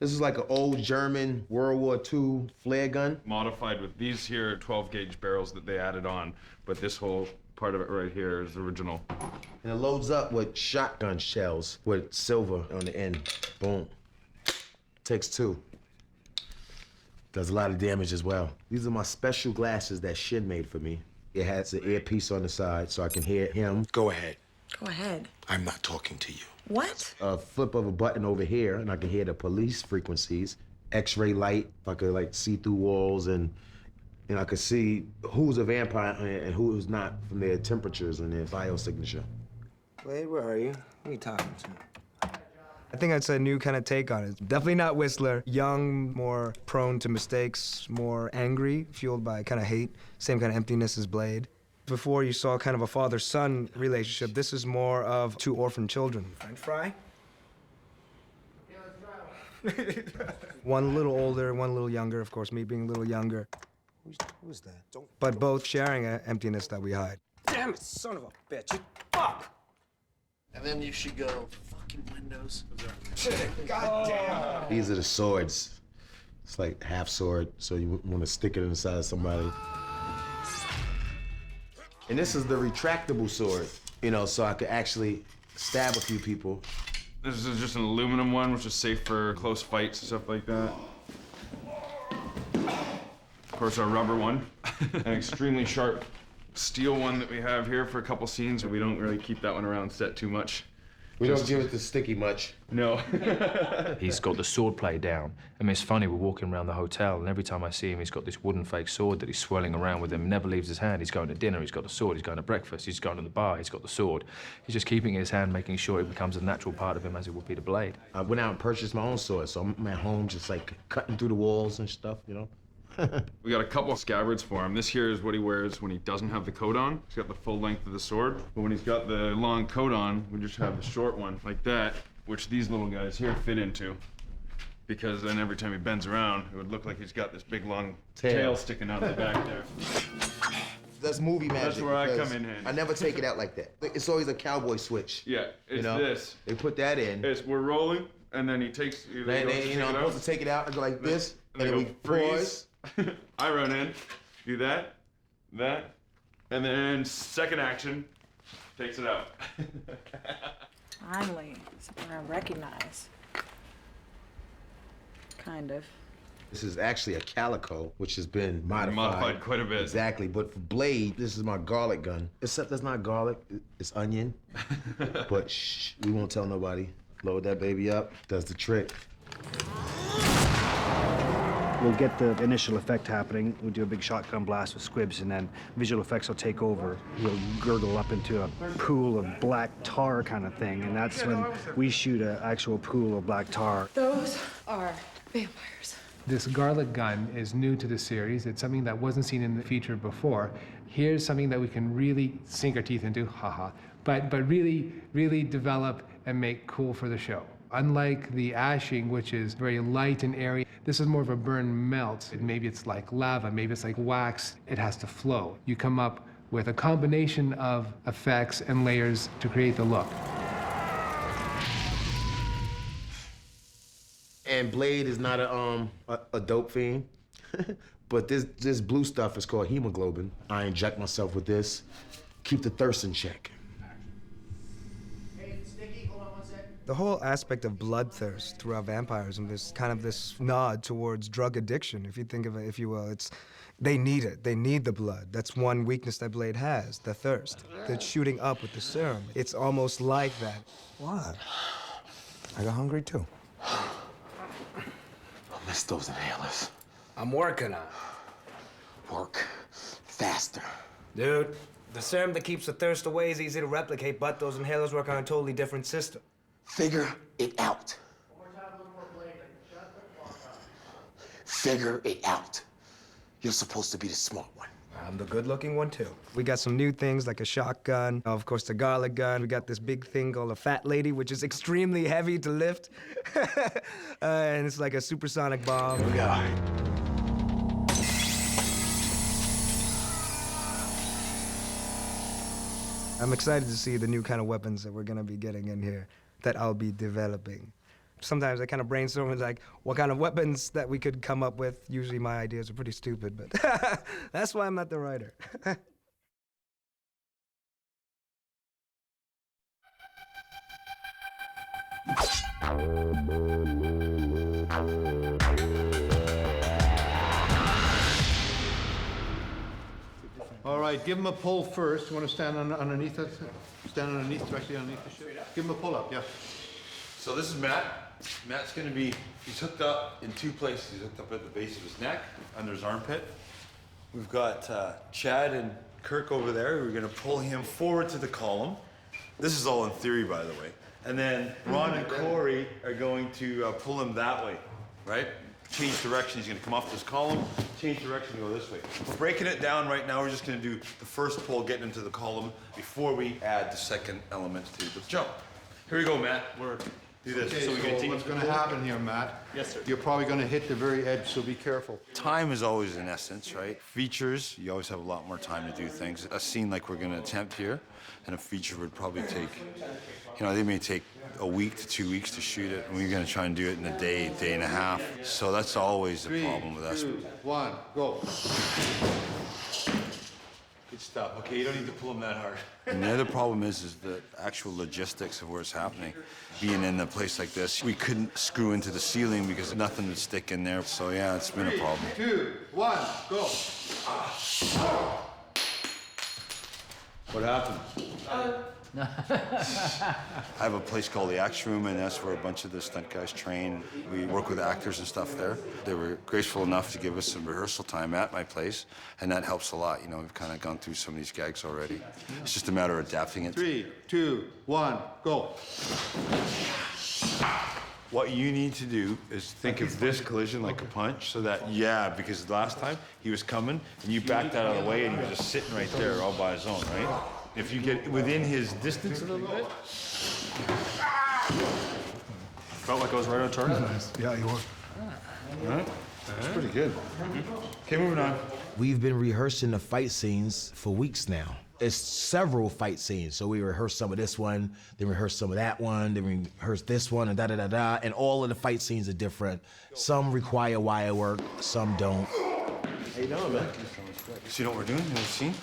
Speaker 11: This is like an old German World War II flare gun.
Speaker 18: Modified with these here 12-gauge barrels that they added on, but this whole part of it right here is original.
Speaker 11: And it loads up with shotgun shells with silver on the end. Boom. Takes two. Does a lot of damage as well. These are my special glasses that Shin made for me. It has an earpiece on the side so I can hear him.
Speaker 16: Go ahead.
Speaker 12: Go ahead.
Speaker 16: I'm not talking to you.
Speaker 12: What?
Speaker 11: A flip of a button over here, and I can hear the police frequencies. X-ray light, I could like see through walls, and I could see who's a vampire and who's not from their temperatures and their biosignature.
Speaker 7: Blade, where are you? Who are you talking to? I think that's a new kind of take on it. Definitely not Whistler. Young, more prone to mistakes, more angry, fueled by kind of hate. Same kind of emptiness as Blade. Before you saw kind of a father-son relationship, this is more of two orphan children. French fry? One a little older, one a little younger, of course, me being a little younger. Who's that? But both sharing an emptiness that we hide.
Speaker 20: Damn it, son of a bitch. Fuck!
Speaker 9: And then you should go, fucking windows.
Speaker 20: God damn!
Speaker 11: These are the swords. It's like half sword, so you want to stick it inside somebody. And this is the retractable sword, you know, so I could actually stab a few people.
Speaker 18: This is just an aluminum one, which is safe for close fights and stuff like that. Of course, our rubber one, an extremely sharp steel one that we have here for a couple scenes. We don't really keep that one around set too much.
Speaker 11: We don't give it the sticky much.
Speaker 18: No.
Speaker 4: He's got the sword play down. I mean, it's funny, we're walking around the hotel, and every time I see him, he's got this wooden fake sword that he's swirling around with him. He never leaves his hand. He's going to dinner, he's got the sword. He's going to breakfast, he's going to the bar, he's got the sword. He's just keeping it in his hand, making sure it becomes a natural part of him as it would be the blade.
Speaker 11: I went out and purchased my own sword, so I'm at home just like cutting through the walls and stuff, you know?
Speaker 18: We got a couple of scabbards for him. This here is what he wears when he doesn't have the coat on. He's got the full length of the sword. But when he's got the long coat on, we just have the short one like that, which these little guys here fit into. Because then every time he bends around, it would look like he's got this big long tail sticking out of the back there.
Speaker 11: That's movie magic.
Speaker 18: That's where I come in handy.
Speaker 11: I never take it out like that. It's always a cowboy switch.
Speaker 18: Yeah, it's
Speaker 11: you know?
Speaker 18: this.
Speaker 11: They put that in.
Speaker 18: We're rolling, and then he takes.
Speaker 11: You know, I'm supposed to take it out and go like this, and then we
Speaker 18: pause. I run in, do that, and then second action, takes it out.
Speaker 6: Finally, something I recognize. Kind of.
Speaker 11: This is actually a calico, which has been modified.
Speaker 18: Modified quite a bit.
Speaker 11: Exactly, but for blade, this is my garlic gun. Except that's not garlic, it's onion. But shh, we won't tell nobody. Load that baby up, does the trick.
Speaker 19: We'll get the initial effect happening. We'll do a big shotgun blast with squibs, and then visual effects will take over. We'll gurgle up into a pool of black tar kind of thing, and that's when we shoot an actual pool of black tar.
Speaker 6: Those are vampires.
Speaker 14: This garlic gun is new to the series. It's something that wasn't seen in the feature before. Here's something that we can really sink our teeth into, haha, but really, really develop and make cool for the show. Unlike the ashing, which is very light and airy, this is more of a burn melt. Maybe it's like lava, maybe it's like wax. It has to flow. You come up with a combination of effects and layers to create the look.
Speaker 11: And Blade is not a dope fiend, but this blue stuff is called hemoglobin. I inject myself with this, keep the thirst in check.
Speaker 7: The whole aspect of bloodthirst throughout vampirism, there's kind of this nod towards drug addiction, if you think of it, if you will. They need it. They need the blood. That's one weakness that Blade has, the thirst. The shooting up with the serum. It's almost like that. What? I got hungry too.
Speaker 11: I miss those inhalers.
Speaker 20: I'm working on it.
Speaker 11: Work faster.
Speaker 20: Dude, the serum that keeps the thirst away is easy to replicate, but those inhalers work on a totally different system.
Speaker 11: Figure it out. Figure it out. You're supposed to be the smart one.
Speaker 7: I'm the good-looking one, too. We got some new things like a shotgun, of course, the garlic gun. We got this big thing called a fat lady, which is extremely heavy to lift. And it's like a supersonic bomb. We got I'm excited to see the new kind of weapons that we're gonna be getting in here, that I'll be developing. Sometimes I kind of brainstorm with like what kind of weapons that we could come up with. Usually my ideas are pretty stupid, but that's why I'm not the writer.
Speaker 13: All right, give him a pull first. You want to stand underneath it? Stand underneath, directly underneath the ship? Give him a pull up, yeah.
Speaker 17: So this is Matt. Matt's gonna be, he's hooked up in two places. He's hooked up at the base of his neck, under his armpit. We've got Chad and Kirk over there. We're gonna pull him forward to the column. This is all in theory, by the way. And then Ron and Corey are going to pull him that way, right? Change direction. He's gonna come off this column, change direction, go this way. We're breaking it down right now. We're just gonna do the first pull, getting into the column before we add the second element to the jump. Here we go, Matt. Do this.
Speaker 13: Okay, so what's going to happen here, Matt?
Speaker 17: Yes, sir.
Speaker 13: You're probably going to hit the very edge, so be careful.
Speaker 17: Time is always an essence, right? Features, you always have a lot more time to do things. A scene like we're going to attempt here, and a feature would probably take, you know, they may take a week to 2 weeks to shoot it, and we're going to try and do it in a day, day and a half. So that's always the problem with us.
Speaker 13: 2, 1, go.
Speaker 17: Good stuff. Okay, you don't need to pull them that hard. And the other problem is the actual logistics of where it's happening. Being in a place like this, we couldn't screw into the ceiling because nothing would stick in there. So yeah, it's been a problem.
Speaker 13: 3, 2, 1, go.
Speaker 17: What happened? I have a place called the Action Room, and that's where a bunch of the stunt guys train. We work with actors and stuff there. They were graceful enough to give us some rehearsal time at my place, and that helps a lot. You know, we've kind of gone through some of these gags already. It's just a matter of adapting it.
Speaker 13: 3, 2, 1, go.
Speaker 17: What you need to do is think of this collision like a punch, so that, yeah, because last time he was coming, and you backed out of the way, and he was just sitting right there all by his own, right? If you get within his distance a little bit.
Speaker 18: Felt like I was right on target.
Speaker 3: Yeah, you were.
Speaker 17: All right. That's pretty good. Okay, moving on.
Speaker 1: We've been rehearsing the fight scenes for weeks now. It's several fight scenes. So we rehearse some of this one, then rehearse some of that one, then we rehearse this one, and da-da-da-da. And all of the fight scenes are different. Some require wire work, some don't.
Speaker 11: How you doing, man?
Speaker 17: So you know what we're doing in the scene?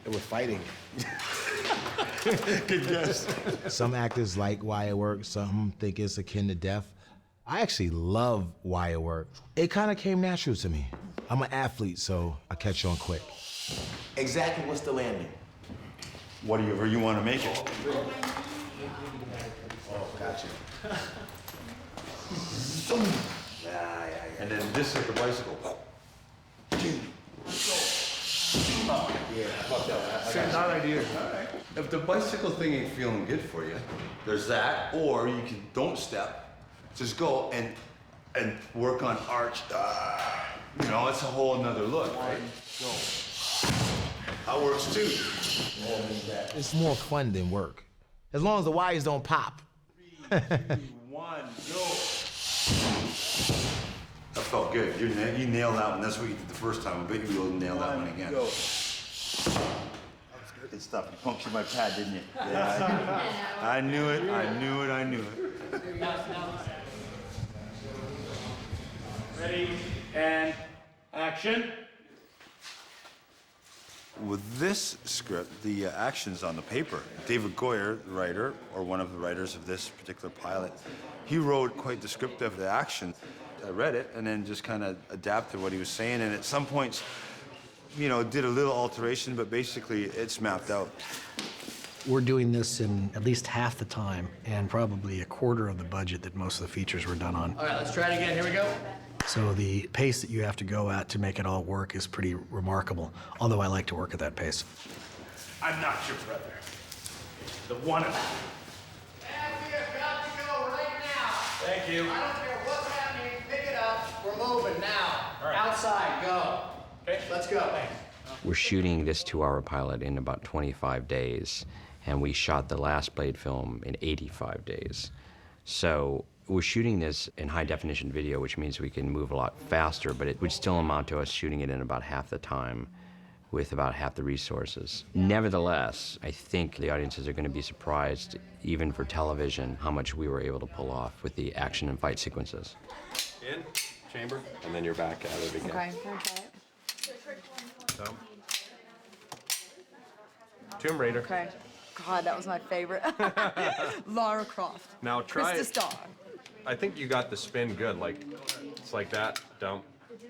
Speaker 11: We're fighting.
Speaker 17: Good guess.
Speaker 1: Some actors like wire work, some think it's akin to death. I actually love wire work. It kind of came natural to me. I'm an athlete, so I catch on quick.
Speaker 11: Exactly what's the landing?
Speaker 17: Whatever you want to make it.
Speaker 11: Oh, gotcha.
Speaker 17: And then this is the bicycle.
Speaker 11: Yeah, fuck that.
Speaker 17: Not ideal. If the bicycle thing ain't feeling good for you, there's that, or you can don't step, just go and work on arch. You know, it's a whole another look, right? That works too.
Speaker 1: It's more fun than work, as long as the wires don't pop.
Speaker 17: 3, 2, 1, go. That felt good. You nailed that one. That's what you did the first time. I bet you will nail that one again.
Speaker 11: Go.
Speaker 17: Good stuff. You punctured my pad, didn't you? Yeah, I knew it. I knew it. I knew it.
Speaker 10: Ready, and action.
Speaker 17: With this script, the action's on the paper. David Goyer, the writer, or one of the writers of this particular pilot, he wrote quite descriptive of the action. I read it and then just kind of adapted what he was saying, and at some points, you know, did a little alteration, but basically it's mapped out.
Speaker 3: We're doing this in at least half the time and probably a quarter of the budget that most of the features were done on.
Speaker 9: All right, let's try it again. Here we go.
Speaker 3: So the pace that you have to go at to make it all work is pretty remarkable, although I like to work at that pace.
Speaker 10: I'm not your brother. The one of you.
Speaker 9: And we are about to go right now.
Speaker 10: Thank you.
Speaker 9: I don't care what's happening. Pick it up. We're moving now. All right. Outside, go. Okay, let's go.
Speaker 2: We're shooting this 2-hour pilot in about 25 days, and we shot the last Blade film in 85 days. So we're shooting this in high-definition video, which means we can move a lot faster, but it would still amount to us shooting it in about half the time with about half the resources. Nevertheless, I think the audiences are going to be surprised, even for television, how much we were able to pull off with the action and fight sequences.
Speaker 18: In, chamber, and then you're back at it again.
Speaker 6: Okay, can I try it?
Speaker 18: So. Tomb Raider.
Speaker 6: Okay. God, that was my favorite. Lara Croft.
Speaker 18: Now try
Speaker 6: Krista
Speaker 18: it.
Speaker 6: Starr.
Speaker 18: I think you got the spin good. Like, it's like that, dump.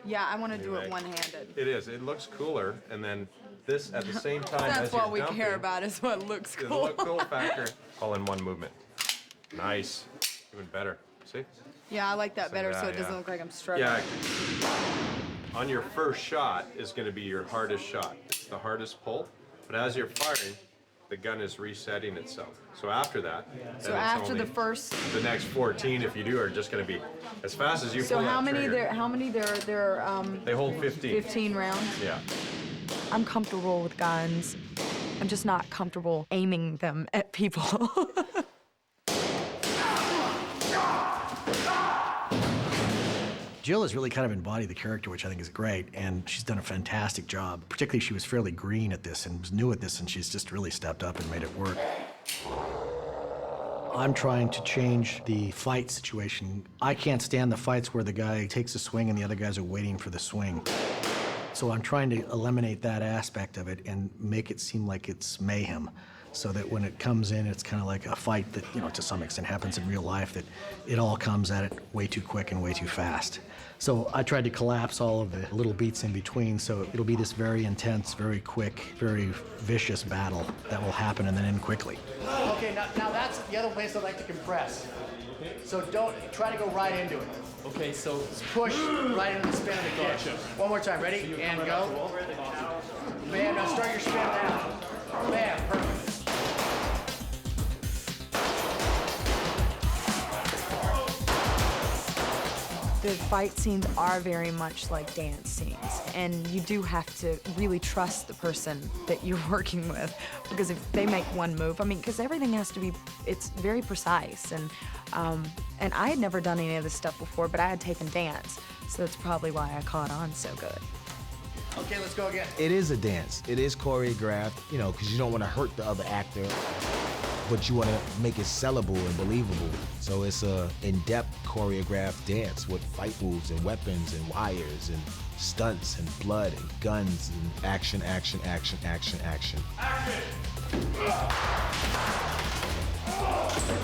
Speaker 6: Yeah, I want to do it
Speaker 18: Anyway.
Speaker 6: one-handed.
Speaker 18: It is. It looks cooler, and then this at the same time
Speaker 6: That's
Speaker 18: as you're
Speaker 6: what we
Speaker 18: dumping,
Speaker 6: care about is what looks
Speaker 18: the
Speaker 6: cool.
Speaker 18: look cool factor, all in one movement. Nice. Even better. See?
Speaker 6: Yeah, I like that better so it doesn't
Speaker 18: yeah.
Speaker 6: look like I'm struggling.
Speaker 18: Yeah. On your first shot is going to be your hardest shot. It's the hardest pull, but as you're firing,
Speaker 21: the gun is resetting itself. So after that,
Speaker 6: So
Speaker 21: then it's
Speaker 6: after
Speaker 21: only
Speaker 6: the first.
Speaker 21: the next 14, if you do, are just going to be as fast as you
Speaker 6: So
Speaker 21: pull
Speaker 6: how
Speaker 21: that
Speaker 6: many
Speaker 21: trigger.
Speaker 6: there? How many there?
Speaker 21: They hold 15.
Speaker 6: 15 rounds.
Speaker 21: Yeah.
Speaker 6: I'm comfortable with guns. I'm just not comfortable aiming them at people.
Speaker 3: Jill has really kind of embodied the character, which I think is great, and she's done a fantastic job. Particularly, she was fairly green at this and was new at this, and she's just really stepped up and made it work. I'm trying to change the fight situation. I can't stand the fights where the guy takes a swing and the other guys are waiting for the swing. So I'm trying to eliminate that aspect of it and make it seem like it's mayhem, so that when it comes in, it's kind of like a fight that, you know, to some extent happens in real life, that it all comes at it way too quick and way too fast. So I tried to collapse all of the little beats in between, so it'll be this very intense, very quick, very vicious battle that will happen and then end quickly.
Speaker 9: Okay, now that's the other place I like to compress. So don't try to go right into it.
Speaker 10: Okay, so
Speaker 9: Just push right into the spin of the kick.
Speaker 10: Gotcha.
Speaker 9: One more time, ready? And go. Bam, now start your spin now. Bam, perfect.
Speaker 6: The fight scenes are very much like dance scenes, and you do have to really trust the person that you're working with, because if they make one move, I mean, because everything has to be, it's very precise, and I had never done any of this stuff before, but I had taken dance, so that's probably why I caught on so good.
Speaker 9: Okay, let's go again.
Speaker 1: It is a dance. It is choreographed, you know, because you don't want to hurt the other actor, but you want to make it sellable and believable. So it's a in-depth choreographed dance with fight moves and weapons and wires and stunts and blood and guns and action, action, action, action, action.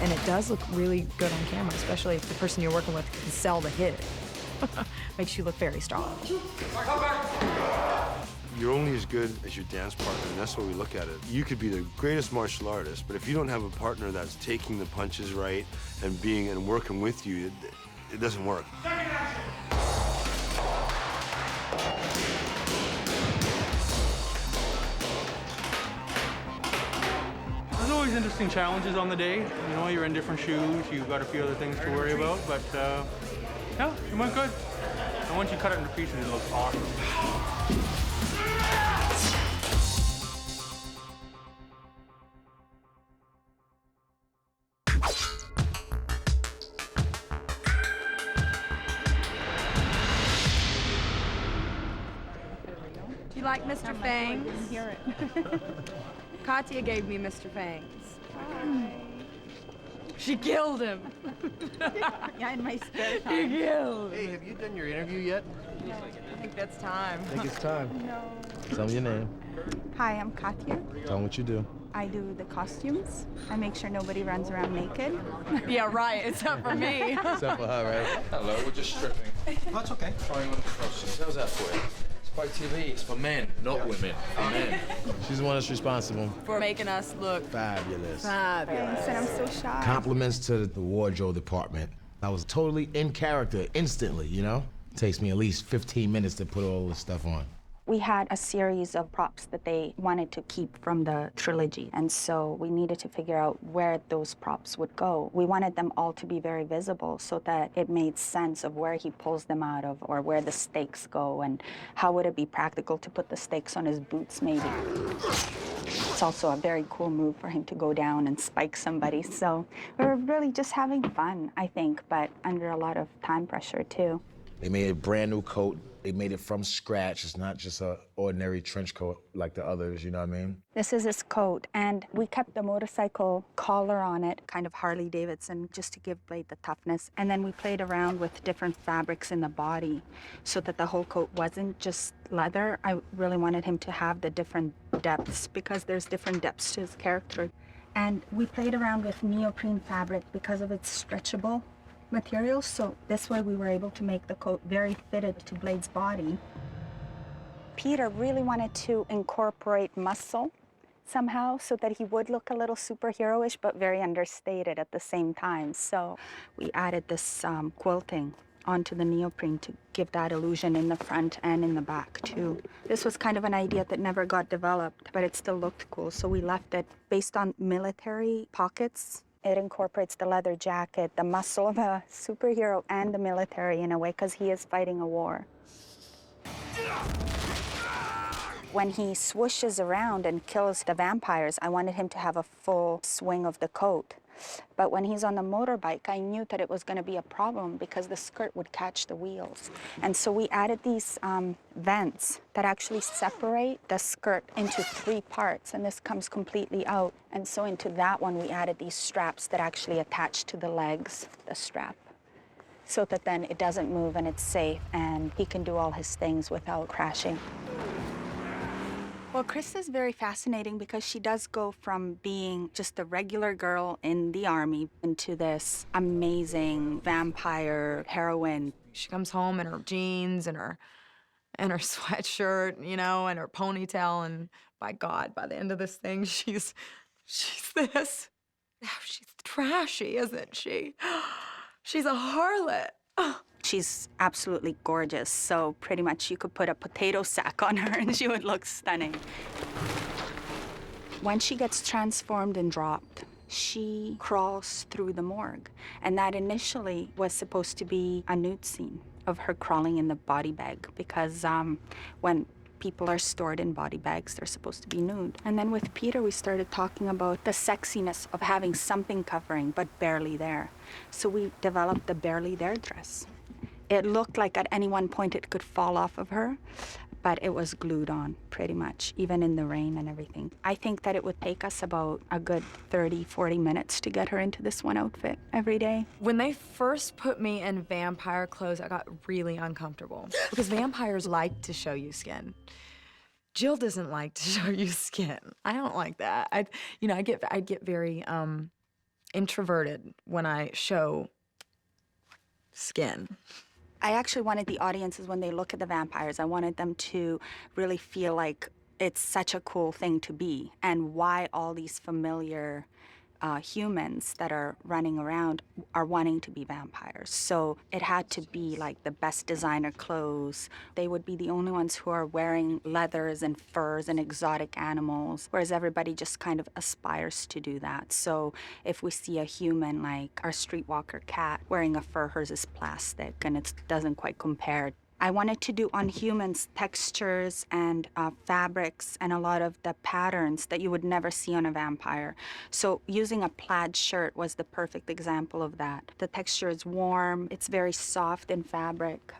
Speaker 6: And it does look really good on camera, especially if the person you're working with can sell the hit. Makes you look very strong.
Speaker 22: You're only as good as your dance partner, and that's what we look at it. You could be the greatest martial artist, but if you don't have a partner that's taking the punches right and being and working with you, it doesn't work.
Speaker 23: There's always interesting challenges on the day. You know, you're in different shoes, you've got a few other things to worry about, but yeah, it went good. And once you cut it into pieces, it looks awesome.
Speaker 6: Do you like Mr. Fangs? Hear it. Katya gave me Mr. Fangs. She killed him.
Speaker 24: Yeah, in my spare
Speaker 6: You
Speaker 24: time.
Speaker 6: killed him.
Speaker 3: Hey, have you done your interview yet?
Speaker 6: I think that's time.
Speaker 3: I think it's time.
Speaker 24: No.
Speaker 1: Tell me your name.
Speaker 24: Hi, I'm Katya.
Speaker 1: Tell me what you do.
Speaker 24: I do the costumes. I make sure nobody runs around naked.
Speaker 6: Yeah, right, except for me.
Speaker 1: Except for her, right?
Speaker 10: hello, we're just stripping.
Speaker 3: That's okay.
Speaker 10: Trying on the costumes. How's that for you? Spike TV, it's for men, not women. For men.
Speaker 1: She's the one that's responsible.
Speaker 6: For making us look
Speaker 1: Fabulous.
Speaker 6: fabulous.
Speaker 24: Thanks, and I'm so shy.
Speaker 1: Compliments to the wardrobe department. I was totally in character instantly, you know? Takes me at least 15 minutes to put all this stuff on.
Speaker 24: We had a series of props that they wanted to keep from the trilogy, and so we needed to figure out where those props would go. We wanted them all to be very visible so that it made sense of where he pulls them out of or where the stakes go, and how would it be practical to put the stakes on his boots, maybe. It's also a very cool move for him to go down and spike somebody, so we're really just having fun, I think, but under a lot of time pressure, too.
Speaker 1: They made a brand new coat. They made it from scratch. It's not just an ordinary trench coat like the others, you know what I mean?
Speaker 24: This is his coat, and we kept the motorcycle collar on it, kind of Harley Davidson, just to give Blade the toughness. And then we played around with different fabrics in the body so that the whole coat wasn't just leather. I really wanted him to have the different depths because there's different depths to his character. And we played around with neoprene fabric because of its stretchable materials, so this way we were able to make the coat very fitted to Blade's body. Peter really wanted to incorporate muscle somehow so that he would look a little superhero-ish but very understated at the same time. So we added this quilting onto the neoprene to give that illusion in the front and in the back too. This was kind of an idea that never got developed, but it still looked cool, so we left it based on military pockets. It incorporates the leather jacket, the muscle of a superhero, and the military in a way, because he is fighting a war. When he swooshes around and kills the vampires, I wanted him to have a full swing of the coat. But when he's on the motorbike, I knew that it was going to be a problem because the skirt would catch the wheels. And so we added these vents that actually separate the skirt into 3 parts, and this comes completely out. And so into that one, we added these straps that actually attach to the legs, the strap, so that then it doesn't move and it's safe, and he can do all his things without crashing. Well, Chris is very fascinating because she does go from being just a regular girl in the army into this amazing vampire heroine.
Speaker 6: She comes home in her jeans and her sweatshirt, you know, and her ponytail, and by God, by the end of this thing, she's this. She's trashy, isn't she? She's a harlot.
Speaker 24: She's absolutely gorgeous, so pretty much you could put a potato sack on her and she would look stunning. When she gets transformed and dropped, she crawls through the morgue. And that initially was supposed to be a nude scene of her crawling in the body bag, because when people are stored in body bags, they're supposed to be nude. And then with Peter, we started talking about the sexiness of having something covering, but barely there. So we developed the barely there dress. It looked like at any one point it could fall off of her, but it was glued on pretty much, even in the rain and everything. I think that it would take us about a good 30, 40 minutes to get her into this one outfit every day.
Speaker 6: When they first put me in vampire clothes, I got really uncomfortable because vampires like to show you skin. Jill doesn't like to show you skin. I don't like that. I get very introverted when I show skin.
Speaker 24: I actually wanted the audiences, when they look at the vampires, I wanted them to really feel like it's such a cool thing to be, and why all these familiar humans that are running around are wanting to be vampires. So it had to be like the best designer clothes. They would be the only ones who are wearing leathers and furs and exotic animals, whereas everybody just kind of aspires to do that. So if we see a human like our streetwalker cat wearing a fur, hers is plastic and it doesn't quite compare. I wanted to do on humans textures and fabrics and a lot of the patterns that you would never see on a vampire. So using a plaid shirt was the perfect example of that. The texture is warm, it's very soft in fabric.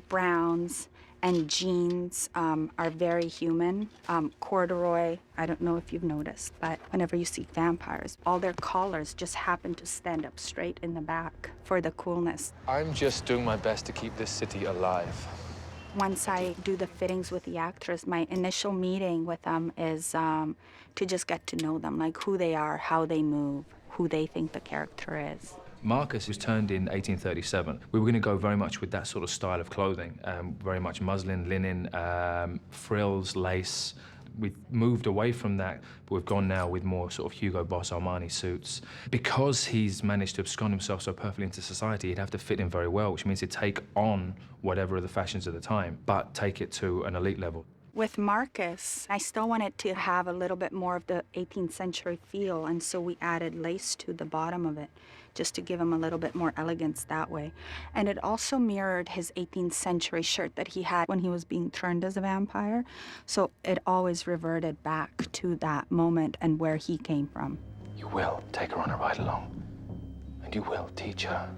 Speaker 24: Browns and jeans are very human. Corduroy, I don't know if you've noticed, but whenever you see vampires, all their collars just happen to stand up straight in the back for the coolness.
Speaker 4: I'm just doing my best to keep this city alive.
Speaker 24: Once I do the fittings with the actors, my initial meeting with them is to just get to know them, like who they are, how they move, who they think the character is.
Speaker 4: Marcus was turned in 1837. We were going to go very much with that sort of style of clothing, very much muslin, linen, frills, lace. We moved away from that, but we've gone now with more sort of Hugo Boss, Armani suits. Because he's managed to abscond himself so perfectly into society, he'd have to fit in very well, which means he'd take on whatever are the fashions of the time, but take it to an elite level.
Speaker 24: With Marcus, I still wanted to have a little bit more of the 18th century feel, and so we added lace to the bottom of it, just to give him a little bit more elegance that way. And it also mirrored his 18th century shirt that he had when he was being turned as a vampire. So it always reverted back to that moment and where he came from.
Speaker 4: You will take her on a ride along, and you will teach her,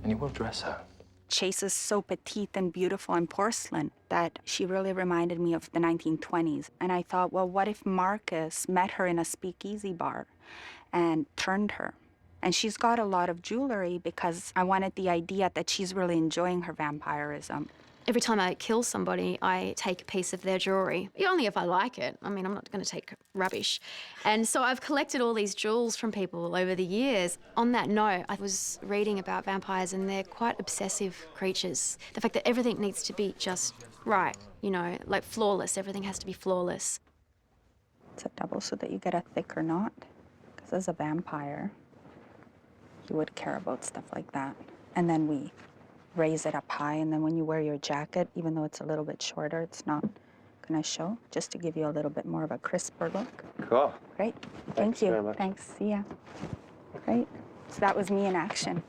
Speaker 4: and you will dress her.
Speaker 24: Chase is so petite and beautiful and porcelain that she really reminded me of the 1920s. And I thought, well, what if Marcus met her in a speakeasy bar and turned her? And she's got a lot of jewelry because I wanted the idea that she's really enjoying her vampirism.
Speaker 5: Every time I kill somebody, I take a piece of their jewelry. Only if I like it. I mean, I'm not going to take rubbish. And so I've collected all these jewels from people over the years. On that note, I was reading about vampires, and they're quite obsessive creatures. The fact that everything needs to be just right, like flawless. Everything has to be flawless.
Speaker 24: It's a double so that you get a thicker knot. Because as a vampire, you would care about stuff like that. and then we raise it up high, and then when you wear your jacket, even though it's a little bit shorter, it's not gonna show, just to give you a little bit more of a crisper look.
Speaker 22: Cool.
Speaker 24: Great. Thank
Speaker 22: Thanks
Speaker 24: you.
Speaker 22: very much.
Speaker 24: Thanks. See ya. Great. So that was me in action.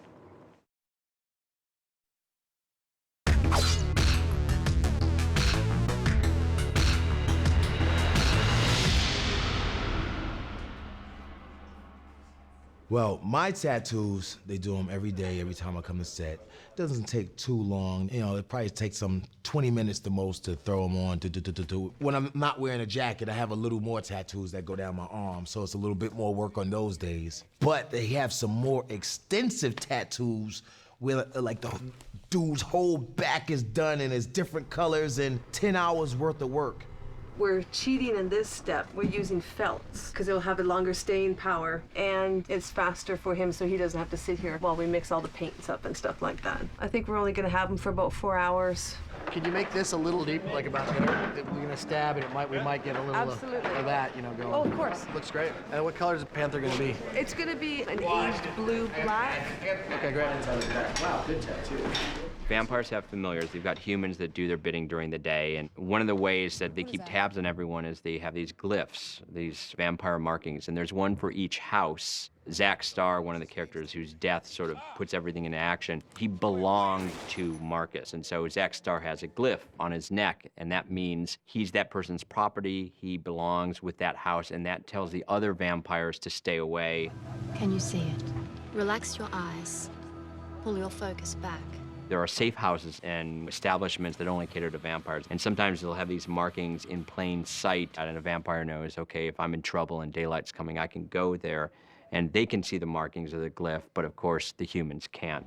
Speaker 1: Well, my tattoos, they do them every day, every time I come to set. It doesn't take too long. You know, it probably takes some 20 minutes the most to throw them on. When I'm not wearing a jacket, I have a little more tattoos that go down my arm, so it's a little bit more work on those days. But they have some more extensive tattoos where like the dude's whole back is done and it's different colors and 10 hours worth of work.
Speaker 8: We're cheating in this step. We're using felts because it'll have a longer staying power and it's faster for him so he doesn't have to sit here while we mix all the paints up and stuff like that. I think we're only gonna have him for about 4 hours.
Speaker 9: Can you make this a little deep, like about there? We're gonna stab and we might get a little
Speaker 8: Absolutely.
Speaker 9: of that, you know, going.
Speaker 8: Oh, of course.
Speaker 9: Looks great. And what color is the panther gonna be?
Speaker 8: It's gonna be an aged blue black.
Speaker 9: Okay, great. Wow, good tattoo.
Speaker 2: Vampires have familiars. They've got humans that do their bidding during the day, and one of the ways that they keep tabs on everyone is they have these glyphs, these vampire markings, and there's one for each house. Zach Starr, one of the characters whose death sort of puts everything into action, he belonged to Marcus, and so Zach Starr has a glyph on his neck, and that means he's that person's property, he belongs with that house, and that tells the other vampires to stay away.
Speaker 5: Can you see it? Relax your eyes. Pull your focus back.
Speaker 2: There are safe houses and establishments that only cater to vampires, and sometimes they'll have these markings in plain sight, and a vampire knows, okay, if I'm in trouble and daylight's coming, I can go there, and they can see the markings of the glyph, but of course, the humans can't.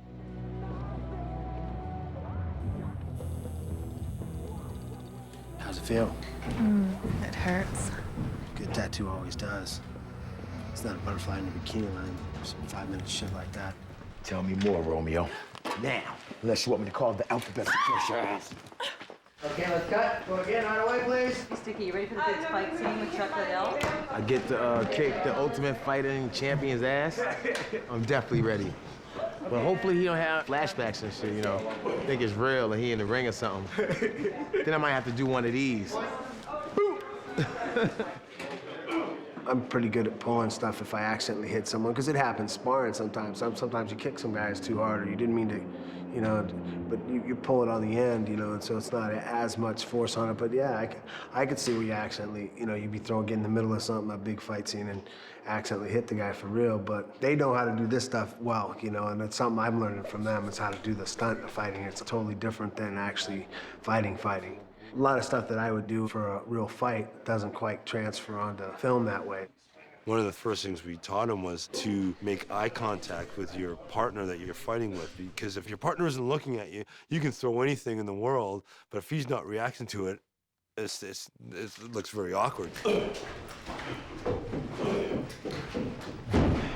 Speaker 3: How's it feel?
Speaker 24: It hurts.
Speaker 3: Good tattoo always does. It's not a butterfly in a bikini line. Some 5-minute shit like that.
Speaker 11: Tell me more, Romeo. Now, unless you want me to call the alphabet to push your ass.
Speaker 9: Okay, let's cut. Go again, right away, please.
Speaker 12: Sticky, you ready for the big fight scene with Chuck Liddell?
Speaker 1: I get to kick the ultimate fighting champion's ass. I'm definitely ready. But hopefully he don't have flashbacks and shit, you know. Think it's real and he in the ring or something. Then I might have to do one of these.
Speaker 3: I'm pretty good at pulling stuff if I accidentally hit someone, because it happens sparring sometimes. Sometimes you kick some guys too hard, or you didn't mean to, you know, but you pull it on the end, you know, and so it's not as much force on it. But yeah, I could see where you accidentally, you know, you'd be getting in the middle of something, a big fight scene, and accidentally hit the guy for real. But they know how to do this stuff well, you know, and it's something I'm learning from them. It's how to do the stunt of fighting. It's totally different than actually fighting. A lot of stuff that I would do for a real fight doesn't quite transfer onto film that way.
Speaker 22: One of the first things we taught him was to make eye contact with your partner that you're fighting with, because if your partner isn't looking at you, you can throw anything in the world, but if he's not reacting to it, it looks very awkward.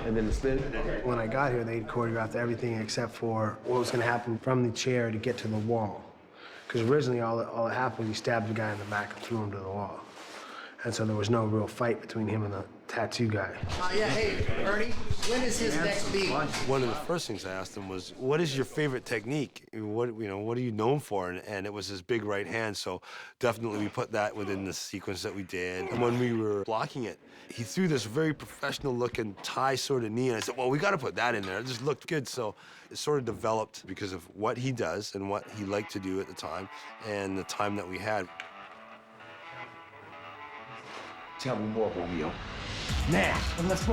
Speaker 3: And then the spin. When I got here, they'd choreographed everything except for what was gonna happen from the chair to get to the wall. Because originally all that happened was he stabbed the guy in the back and threw him to the wall. And so there was no real fight between him and the tattoo guy.
Speaker 9: Yeah, hey, Ernie, when is his next beat?
Speaker 22: One of the first things I asked him was, what is your favorite technique? What are you known for? And it was his big right hand, so definitely we put that within the sequence that we did. And when we were blocking it, he threw this very professional looking Thai sort of knee, and I said, well, we gotta put that in there. It just looked good, so it sort of developed because of what he does and what he liked to do at the time and the time that we had.
Speaker 11: Tell me more, Romeo. Now, let's go.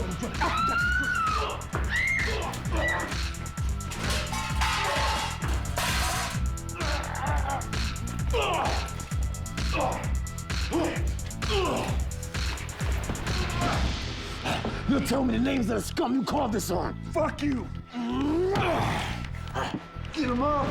Speaker 11: You tell me the names of the scum you called this on. Fuck you.
Speaker 3: Get him off.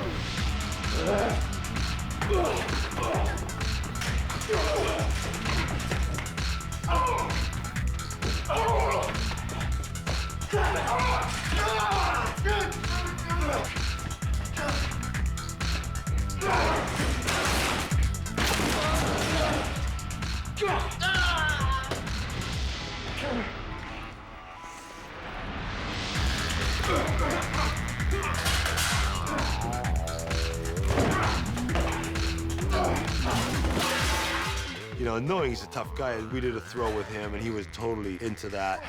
Speaker 22: You know, knowing he's a tough guy, we did a throw with him, and he was totally into that.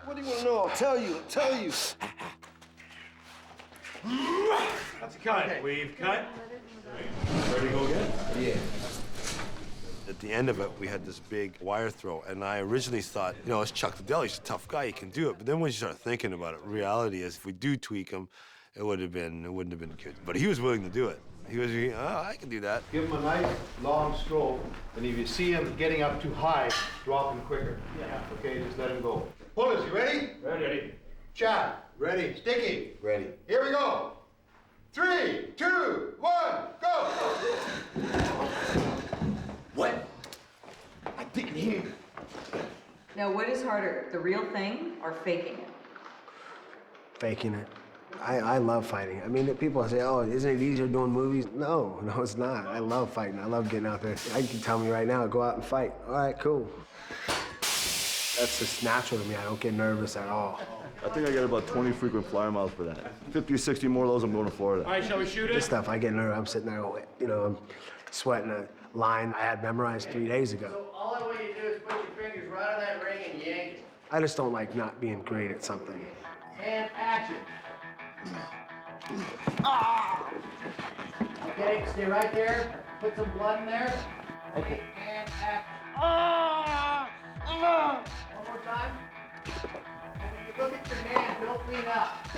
Speaker 14: What do you want to know? I'll tell you. I'll tell you.
Speaker 21: That's a cut. Okay. We've cut. Ready to go again?
Speaker 22: Yeah. At the end of it, we had this big wire throw, and I originally thought, you know, it's Chuck Liddell, he's a tough guy, he can do it. But then when you start thinking about it, reality is if we do tweak him, it wouldn't have been good. But he was willing to do it. He was, oh, I can do that.
Speaker 13: Give him a nice long stroke, and if you see him getting up too high, drop him quicker. Yeah. Okay, just let him go.
Speaker 14: Pullers, you ready?
Speaker 21: Ready.
Speaker 14: Chad, ready. Sticky,
Speaker 11: Ready.
Speaker 14: here we go. 3, 2, 1, go!
Speaker 11: What? I didn't hear.
Speaker 12: Now, what is harder, the real thing or faking it?
Speaker 15: Faking it. I love fighting. I mean, people say, oh, isn't it easier doing movies? No, it's not. I love fighting. I love getting out there. You can tell me right now, go out and fight. All right, cool. That's just natural to me. I don't get nervous at all.
Speaker 16: I think I get about 20 frequent flyer miles for that. 50 or 60 more of those, I'm going to Florida.
Speaker 21: All right, shall we shoot it?
Speaker 15: This stuff, I get nervous. I'm sitting there, you know, I'm sweating a line I had memorized 3 days ago.
Speaker 9: So all I want you to do is put your fingers right on that ring and yank it.
Speaker 15: I just don't like not being great at something.
Speaker 9: And action. Ah! Okay, stay right there. Put some blood in there. Okay. And action. Ah! Ah! One more time. And when you look at your hand, don't lean up.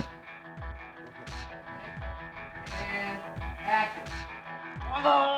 Speaker 9: And action. Ah!